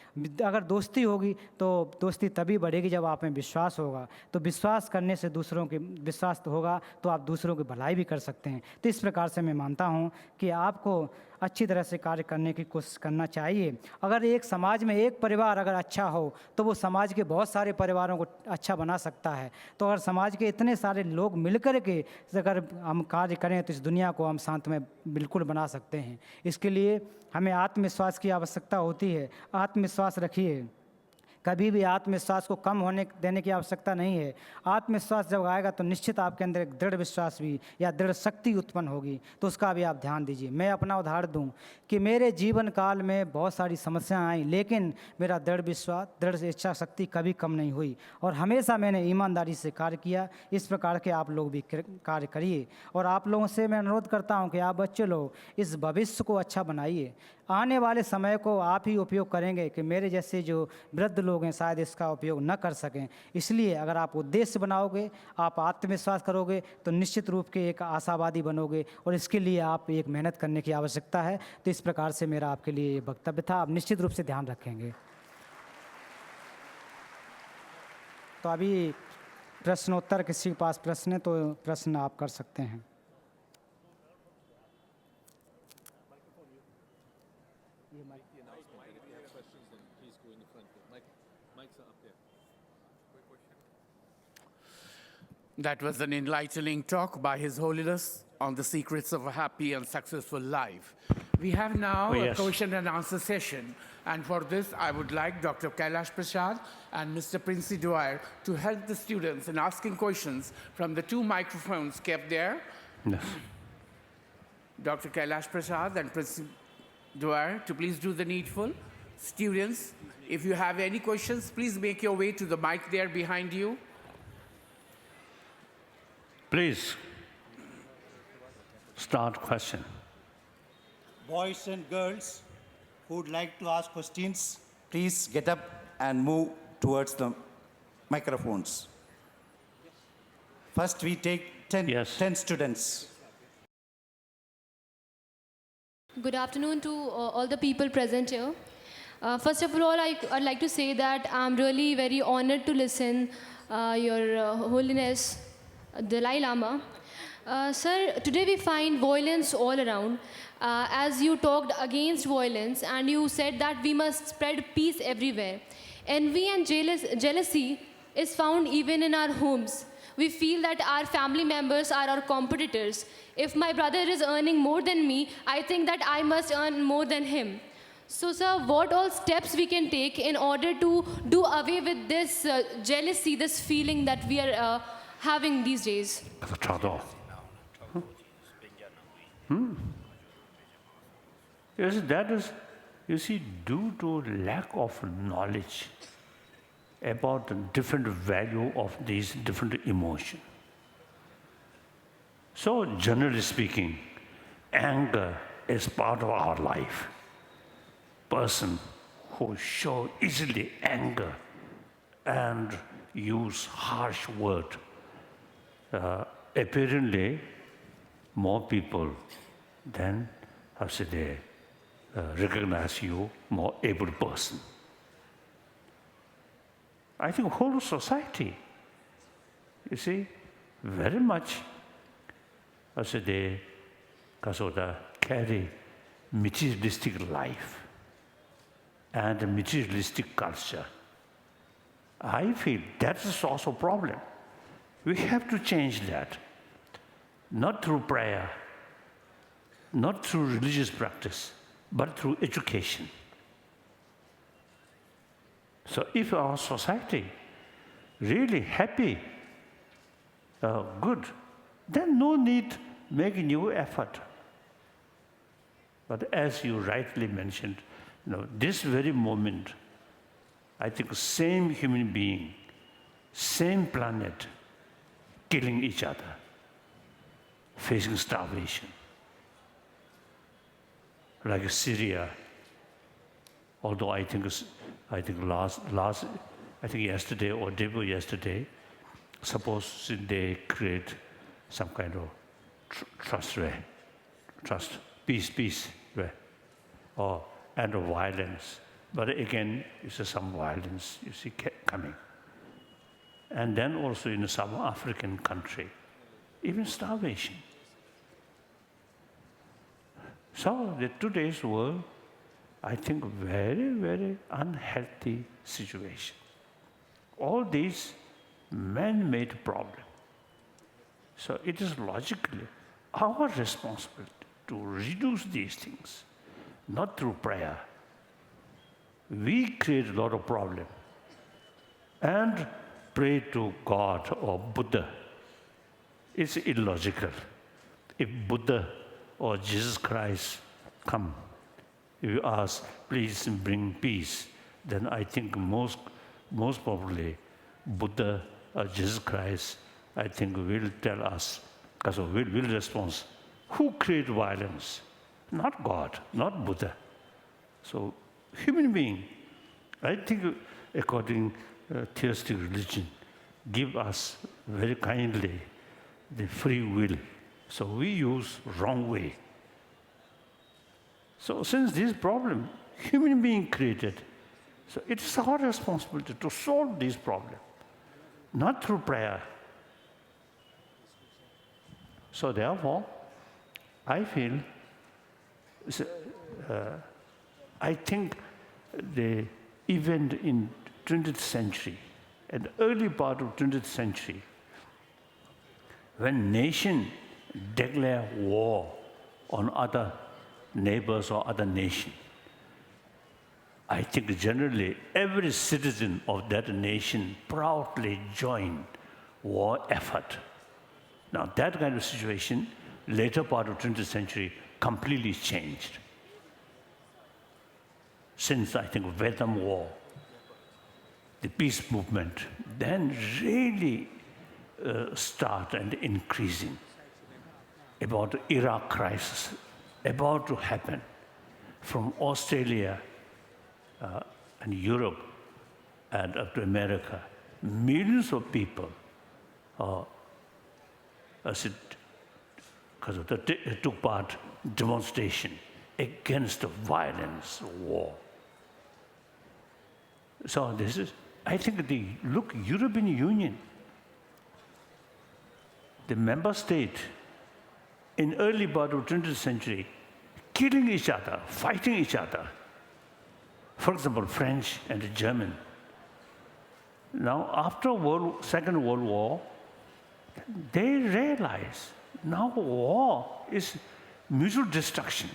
[SPEAKER 8] अगर दोस्ती होगी तो दोस्ती तभी बढ़ेगी जब आप में विश्वास होगा। तो विश्वास करने से दूसरों के विश्वास होगा तो आप दूसरों की भलाई भी कर सकते हैं। तो इस प्रकार से मैं मानता हूँ कि आपको अच्छी तरह से कार्य करने की कोशिश करना चाहिए। अगर एक समाज में एक परिवार अगर अच्छा हो तो वो समाज के बहुत सारे परिवारों को अच्छा बना सकता है। तो अगर समाज के इतने सारे लोग मिलकर के अगर हम कार्य करें तो इस दुनिया को हम शांतमय बिल्कुल बना सकते हैं। इसके लिए हमें आत्मविश्वास की आवश्यकता होती है। आत्मविश्वास रखिए। कभी भी आत्मविश्वास को कम होने देने की आवश्यकता नहीं है। आत्मविश्वास जब आएगा तो निश्चित आपके अंदर एक दृढ़ विश्वास भी या दृढ़ शक्ति उत्पन्न होगी, तो उसका भी आप ध्यान दीजिए। मैं अपना उदाहरण दूं कि मेरे जीवन काल में बहुत सारी समस्याएं आई, लेकिन मेरा दृढ़ विश्वास, दृढ़ इच्छा शक्ति कभी कम नहीं हुई और हमेशा मैंने ईमानदारी से कार्य किया। इस प्रकार के आप लोग भी कार्य करिए और आप लोगों से मैं अनुरोध करता हूं कि आप बच्चे लोग इस भविष्य को अच्छा बनाइए। आने वाले समय को आप ही उपयोग करेंगे कि मेरे जैसे जो वृद्ध लोग हैं शायद इसका उपयोग न कर सकें। इसलिए अगर आप उद्देश्य बनाओगे, आप आत्मविश्वास करोगे, तो निश्चित रूप के एक आशावादी बनोगे और इसके लिए आप एक मेहनत करने की आवश्यकता है। तो इस प्रकार से मेरा आपके लिए ये वक्तव्य था। आप निश्चित रूप से ध्यान रखेंगे। तो अभी प्रश्नोत्तर, किसी के पास प्रश्न है तो प्रश्न आप कर सकते हैं।
[SPEAKER 2] That was an enlightening talk by His Holiness on the secrets of a happy and successful life. We have now a question and answer session. And for this, I would like Dr. Kailash Prasad and Mr. Prince Dwyer to help the students in asking questions from the two microphones kept there.
[SPEAKER 7] Yes.
[SPEAKER 2] Dr. Kailash Prasad and Prince Dwyer to please do the needful. Students, if you have any questions, please make your way to the mic there behind you.
[SPEAKER 7] Please start question.
[SPEAKER 6] Boys and girls who would like to ask questions, please get up and move towards the microphones. First, we take 10 students.
[SPEAKER 9] Good afternoon to all the people present here. First of all, I'd like to say that I'm really very honored to listen Your Holiness Dalai Lama. Sir, today we find violence all around. As you talked against violence and you said that we must spread peace everywhere. Envy and jealousy is found even in our homes. We feel that our family members are our competitors. If my brother is earning more than me, I think that I must earn more than him. So, sir, what all steps we can take in order to do away with this jealousy, this feeling that we are having these days?
[SPEAKER 7] Yes, that is, you see, due to lack of knowledge about the different value of these different emotions. So, generally speaking, anger is part of our life. Person who show easily anger and use harsh word, apparently more people then how should they recognize you more able person. I think whole society, you see, very much as they carry materialistic life and materialistic culture. I feel that's also a problem. We have to change that, not through prayer, not through religious practice, but through education. So if our society really happy, good, then no need make new effort. But as you rightly mentioned, this very moment, I think same human being, same planet, killing each other, facing starvation. Like Syria, although I think yesterday or day before yesterday, suppose they create some kind of trust, peace, and violence. But again, you see some violence, you see coming. And then also in some African country, even starvation. So today's world, I think very, very unhealthy situation. All these man-made problem. So it is logically our responsibility to reduce these things, not through prayer. We create a lot of problem and pray to God or Buddha. It's illogical. If Buddha or Jesus Christ come, if you ask, please bring peace, then I think most probably Buddha or Jesus Christ, I think will tell us, because will respond, who created violence? Not God, not Buddha. So human being, I think according theistic religion, give us very kindly the free will. So we use wrong way. So since this problem, human being created, so it is our responsibility to solve this problem, not through prayer. So therefore, I feel, I think the event in 20th century, at the early part of 20th century, when nation declare war on other neighbors or other nation, I think generally every citizen of that nation proudly joined war effort. Now that kind of situation, later part of 20th century, completely changed. Since I think Vietnam War, the peace movement, then really start and increasing. About the Iraq crisis, about to happen from Australia and Europe and up to America. Millions of people took part in demonstration against the violence, war. So this is, I think look, European Union, the member state in early part of 20th century, killing each other, fighting each other. For example, French and the German. Now, after Second World War, they realize now war is mutual destruction.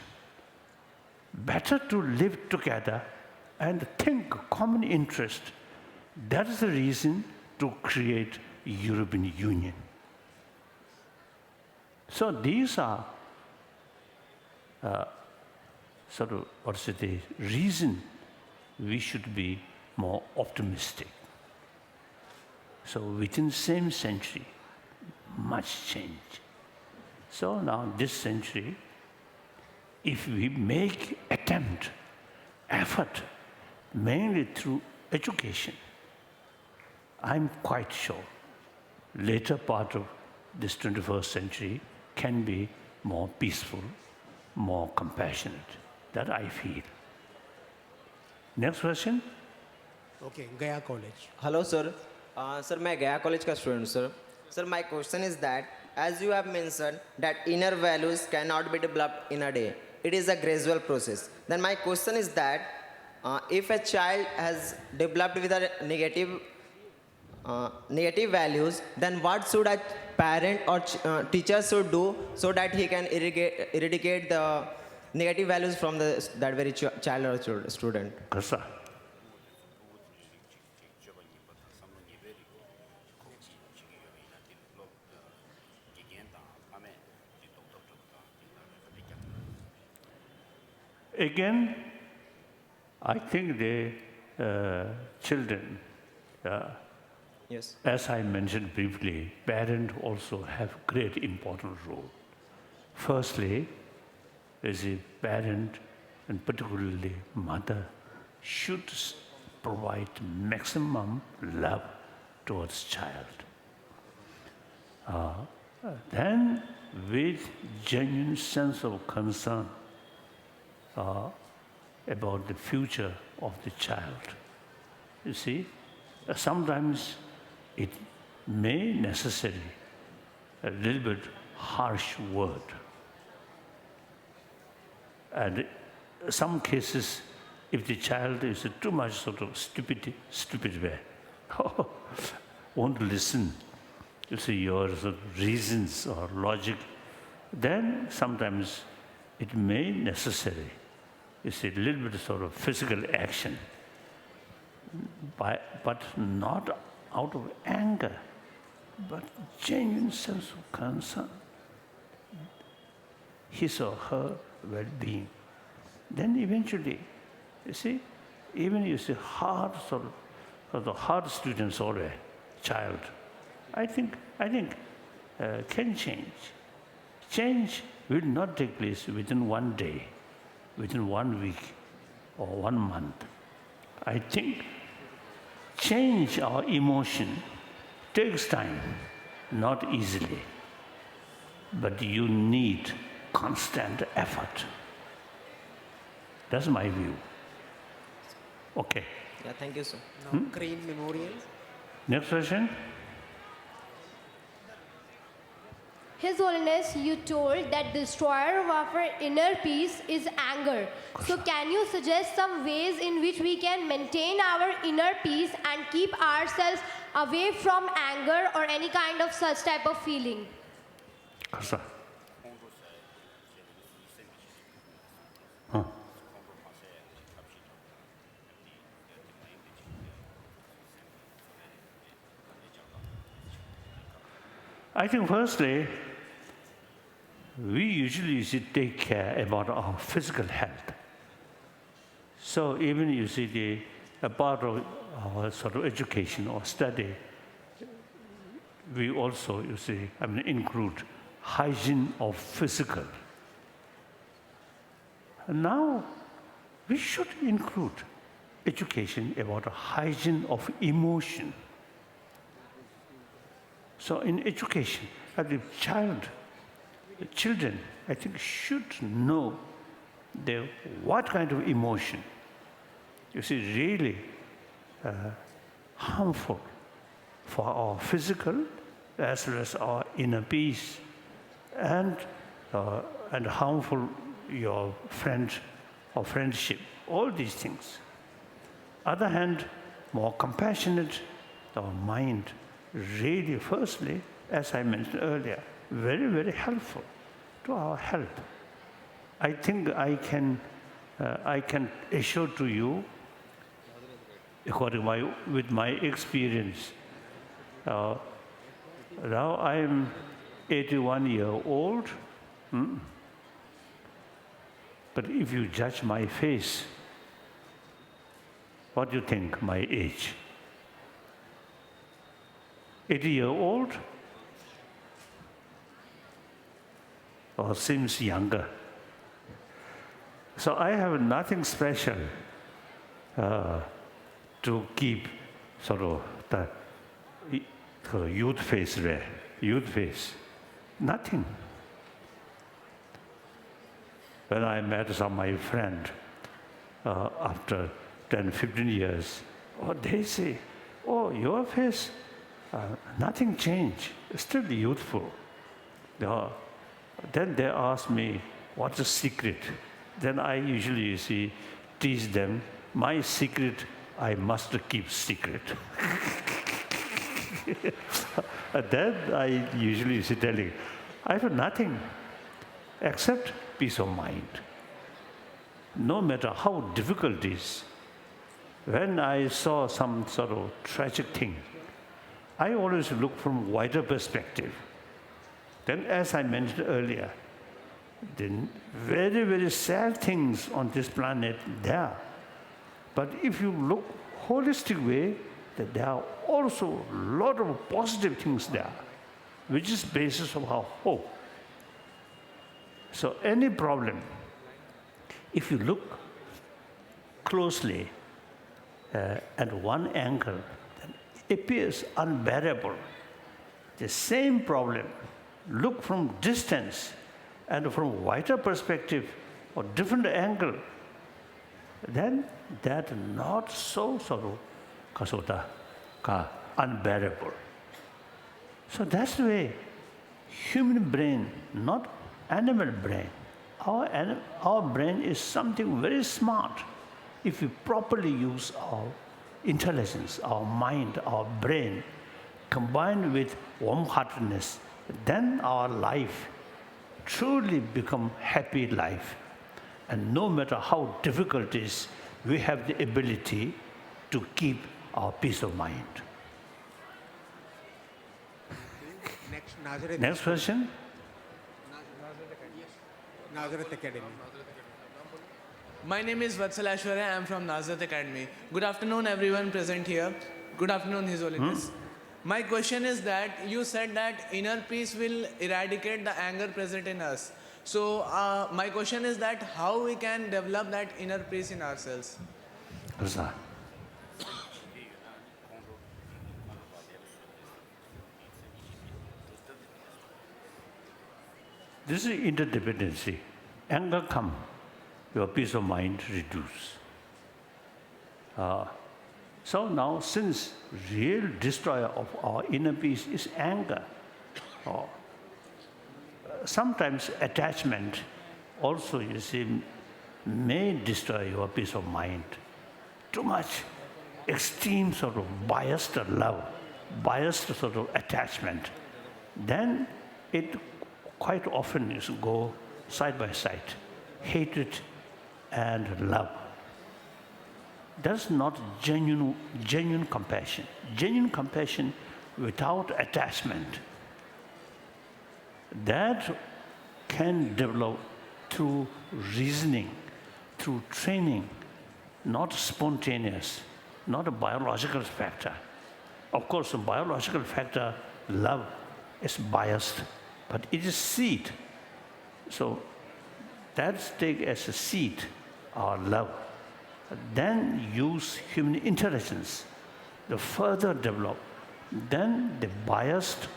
[SPEAKER 7] Better to live together and think common interest. That is the reason to create European Union. So these are sort of, the reason we should be more optimistic. So within the same century, much change. So now this century, if we make effort, mainly through education, I'm quite sure later part of this 21st century can be more peaceful, more compassionate. That I feel. Next question.
[SPEAKER 3] Okay, Gaya College.
[SPEAKER 10] Hello, sir. Sir, मैं गया college का student sir. Sir, my question is that, as you have mentioned, that inner values cannot be developed in a day. It is a gradual process. Then my question is that, if a child has developed with a negative values, then what should a parent or teacher should do so that he can eradicate the negative values from that very child or student?
[SPEAKER 7] Krishna. Again, I think the children,
[SPEAKER 10] Yes.
[SPEAKER 7] as I mentioned briefly, parents also have great important role. Firstly, as a parent, and particularly mother, should provide maximum love towards child. Then, with genuine sense of concern about the future of the child. You see, sometimes it may necessary a little bit harsh word. And some cases, if the child is too much sort of stupid way, won't listen, you see, your sort of reasons or logic, then sometimes it may necessary, you see, a little bit of sort of physical action. but not out of anger, but genuine sense of concern, his or her well-being. Then eventually, you see, even you see hard students or a child, I think can change. Change will not take place within one day, within 1 week, or 1 month. I think change our emotion takes time, not easily, but you need constant effort. That's my view. Okay.
[SPEAKER 10] Yeah, thank you, sir.
[SPEAKER 11] Green Memorial.
[SPEAKER 7] Next question.
[SPEAKER 12] His Holiness, you told that the destroyer of our inner peace is anger. So can you suggest some ways in which we can maintain our inner peace and keep ourselves away from anger or any kind of such type of feeling?
[SPEAKER 7] Kasa. I think firstly, we usually take care about our physical health. So even you see a part of our sort of education or study, we also, you see, include hygiene of physical. And now we should include education about hygiene of emotion. So in education, the children, I think, should know what kind of emotion, you see, really harmful for our physical as well as our inner peace, and harmful your friend or friendship, all these things. Other hand, more compassionate, our mind, really, firstly, as I mentioned earlier, very, very helpful to our health. I think I can assure to you, according with my experience, now I am 81 years old, but if you judge my face, what do you think my age? 80-year-old, or seems younger? So I have nothing special to keep sort of the youth face there, nothing. When I met some of my friends after 10, 15 years, they say, oh, your face, nothing changed, still youthful. Then they ask me, what's the secret? Then I usually teach them, my secret, I must keep secret. Then I usually telling, I have nothing except peace of mind. No matter how difficult it is, when I saw some sort of tragic thing, I always look from wider perspective. Then, as I mentioned earlier, the very, very sad things on this planet there. But if you look holistic way, that there are also a lot of positive things there, which is basis of our hope. So any problem, if you look closely at one angle, then it appears unbearable. The same problem, look from distance and from wider perspective or different angle, then that not so sort of unbearable. So that's the way human brain, not animal brain. Our brain is something very smart. If we properly use our intelligence, our mind, our brain, combined with warm-heartedness, then our life truly become happy life. And no matter how difficult it is, we have the ability to keep our peace of mind. Next question.
[SPEAKER 11] Nazareth Academy. My name is Vatsal Ashwarya. I am from Nazareth Academy. Good afternoon, everyone present here. Good afternoon, His Holiness. My question is that you said that inner peace will eradicate the anger present in us. So my question is that how we can develop that inner peace in ourselves?
[SPEAKER 7] This is interdependency. Anger come, your peace of mind reduce. So now, since real destroyer of our inner peace is anger, sometimes attachment also, you see, may destroy your peace of mind. Too much extreme sort of biased love, biased sort of attachment, then it quite often is go side by side, hatred and love. That's not genuine compassion. Genuine compassion without attachment, that can develop through reasoning, through training, not spontaneous, not a biological factor. Of course, a biological factor, love, is biased, but it is seed. So that's take as a seed, our love. Then use human intelligence, the further develop, then the biased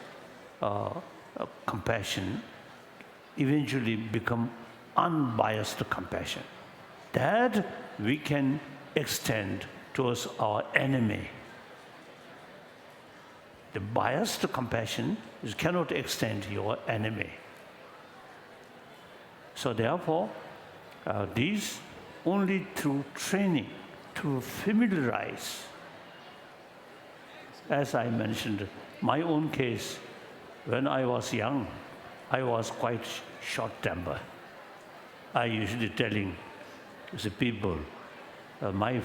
[SPEAKER 7] compassion eventually become unbiased compassion. That we can extend towards our enemy. The biased compassion cannot extend to your enemy. So therefore, these only through training, through familiarize. As I mentioned, my own case, when I was young, I was quite short-tempered. I usually telling the people, my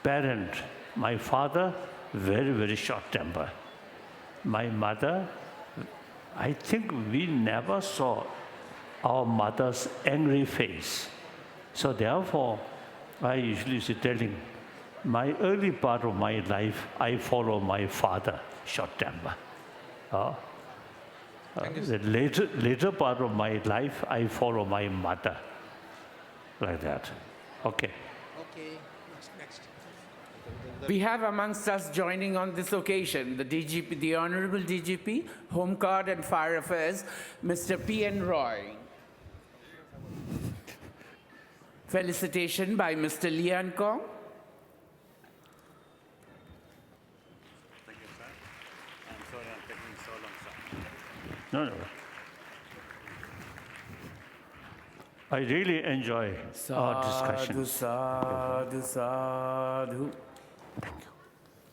[SPEAKER 7] parent, my father, very, very short-tempered. My mother, I think we never saw our mother's angry face. So therefore, I usually say telling, my early part of my life, I follow my father, short temper. The later part of my life, I follow my mother, like that. Okay.
[SPEAKER 11] Okay, next.
[SPEAKER 2] We have amongst us joining on this occasion the DGP, the Honorable DGP, Home Guard and Fire Affairs, Mr. P.N. Roy. Felicitation by Mr. Lian Kong.
[SPEAKER 13] Thank you, sir. I'm sorry I'm taking so long, sir.
[SPEAKER 7] No. I really enjoy our discussion.
[SPEAKER 2] Sadhu, sadhu.
[SPEAKER 7] Thank you.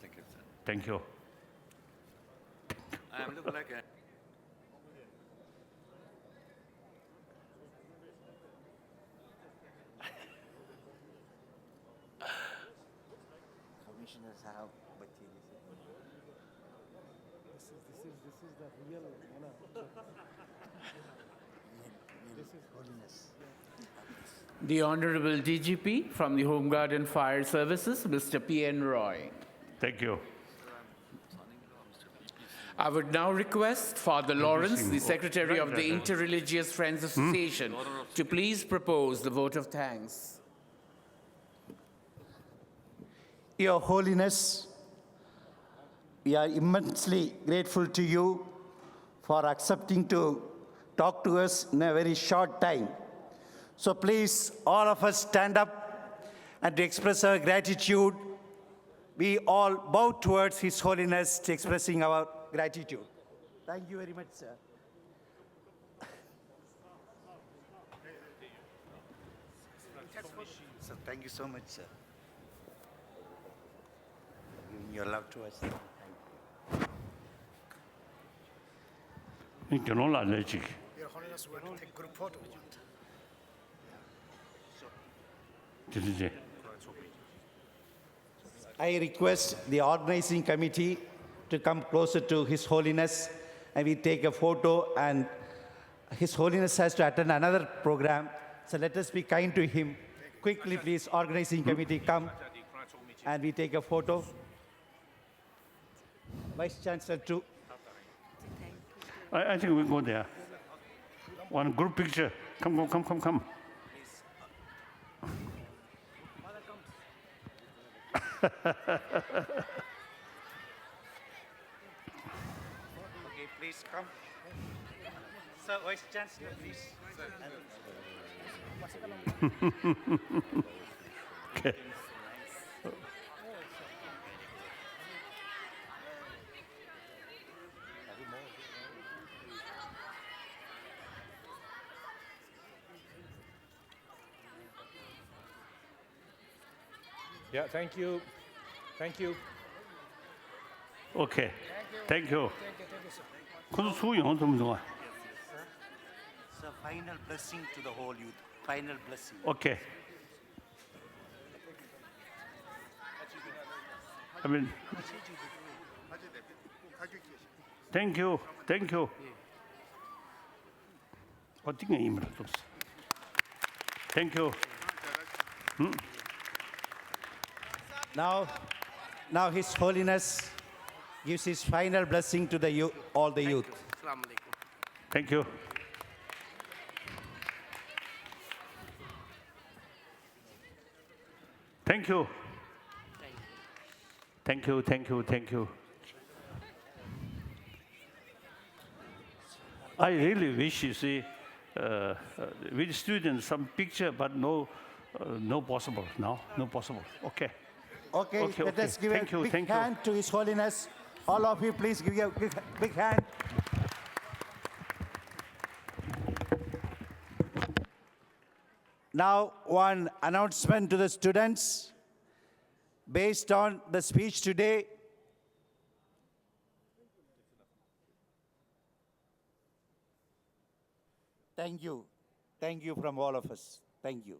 [SPEAKER 13] Thank you, sir.
[SPEAKER 7] Thank you.
[SPEAKER 13] I am look like a
[SPEAKER 6] Commissioners have materials.
[SPEAKER 3] This is the real, this is holiness.
[SPEAKER 2] The Honorable DGP from the Home Guard and Fire Services, Mr. P.N. Roy.
[SPEAKER 7] Thank you.
[SPEAKER 2] I would now request Father Lawrence, the Secretary of the Interreligious Friends Association, to please propose the vote of thanks.
[SPEAKER 6] Your Holiness, we are immensely grateful to you for accepting to talk to us in a very short time. So please, all of us stand up and to express our gratitude. We all bow towards His Holiness to expressing our gratitude. Thank you very much, sir. So thank you so much, sir. Giving your love to us.
[SPEAKER 7] Thank you. No allergic.
[SPEAKER 3] Your Holiness, we want to take group photo.
[SPEAKER 6] I request the organizing committee to come closer to His Holiness and we take a photo, and His Holiness has to attend another program. So let us be kind to him. Quickly, please, organizing committee, come and we take a photo. Vice Chancellor too.
[SPEAKER 7] I think we go there. One group picture. Come.
[SPEAKER 6] Okay, please come. Sir, Vice Chancellor, please.
[SPEAKER 7] Okay.
[SPEAKER 14] Yeah, thank you. Thank you.
[SPEAKER 7] Okay. Thank you.
[SPEAKER 6] Sir, final blessing to the whole youth. Final blessing.
[SPEAKER 7] Okay. I mean, thank you. Thank you.
[SPEAKER 6] Now His Holiness gives his final blessing to the youth, all the youth.
[SPEAKER 7] Thank you. Thank you. Thank you. I really wish, you see, with students some picture, but no possible now. No possible. Okay.
[SPEAKER 6] Okay, let us give
[SPEAKER 7] Thank
[SPEAKER 6] a
[SPEAKER 7] you,
[SPEAKER 6] big
[SPEAKER 7] thank you.
[SPEAKER 6] hand to His Holiness. All of you, please give a big hand. Now, one announcement to the students. Based on the speech today, thank you from all of us. Thank you.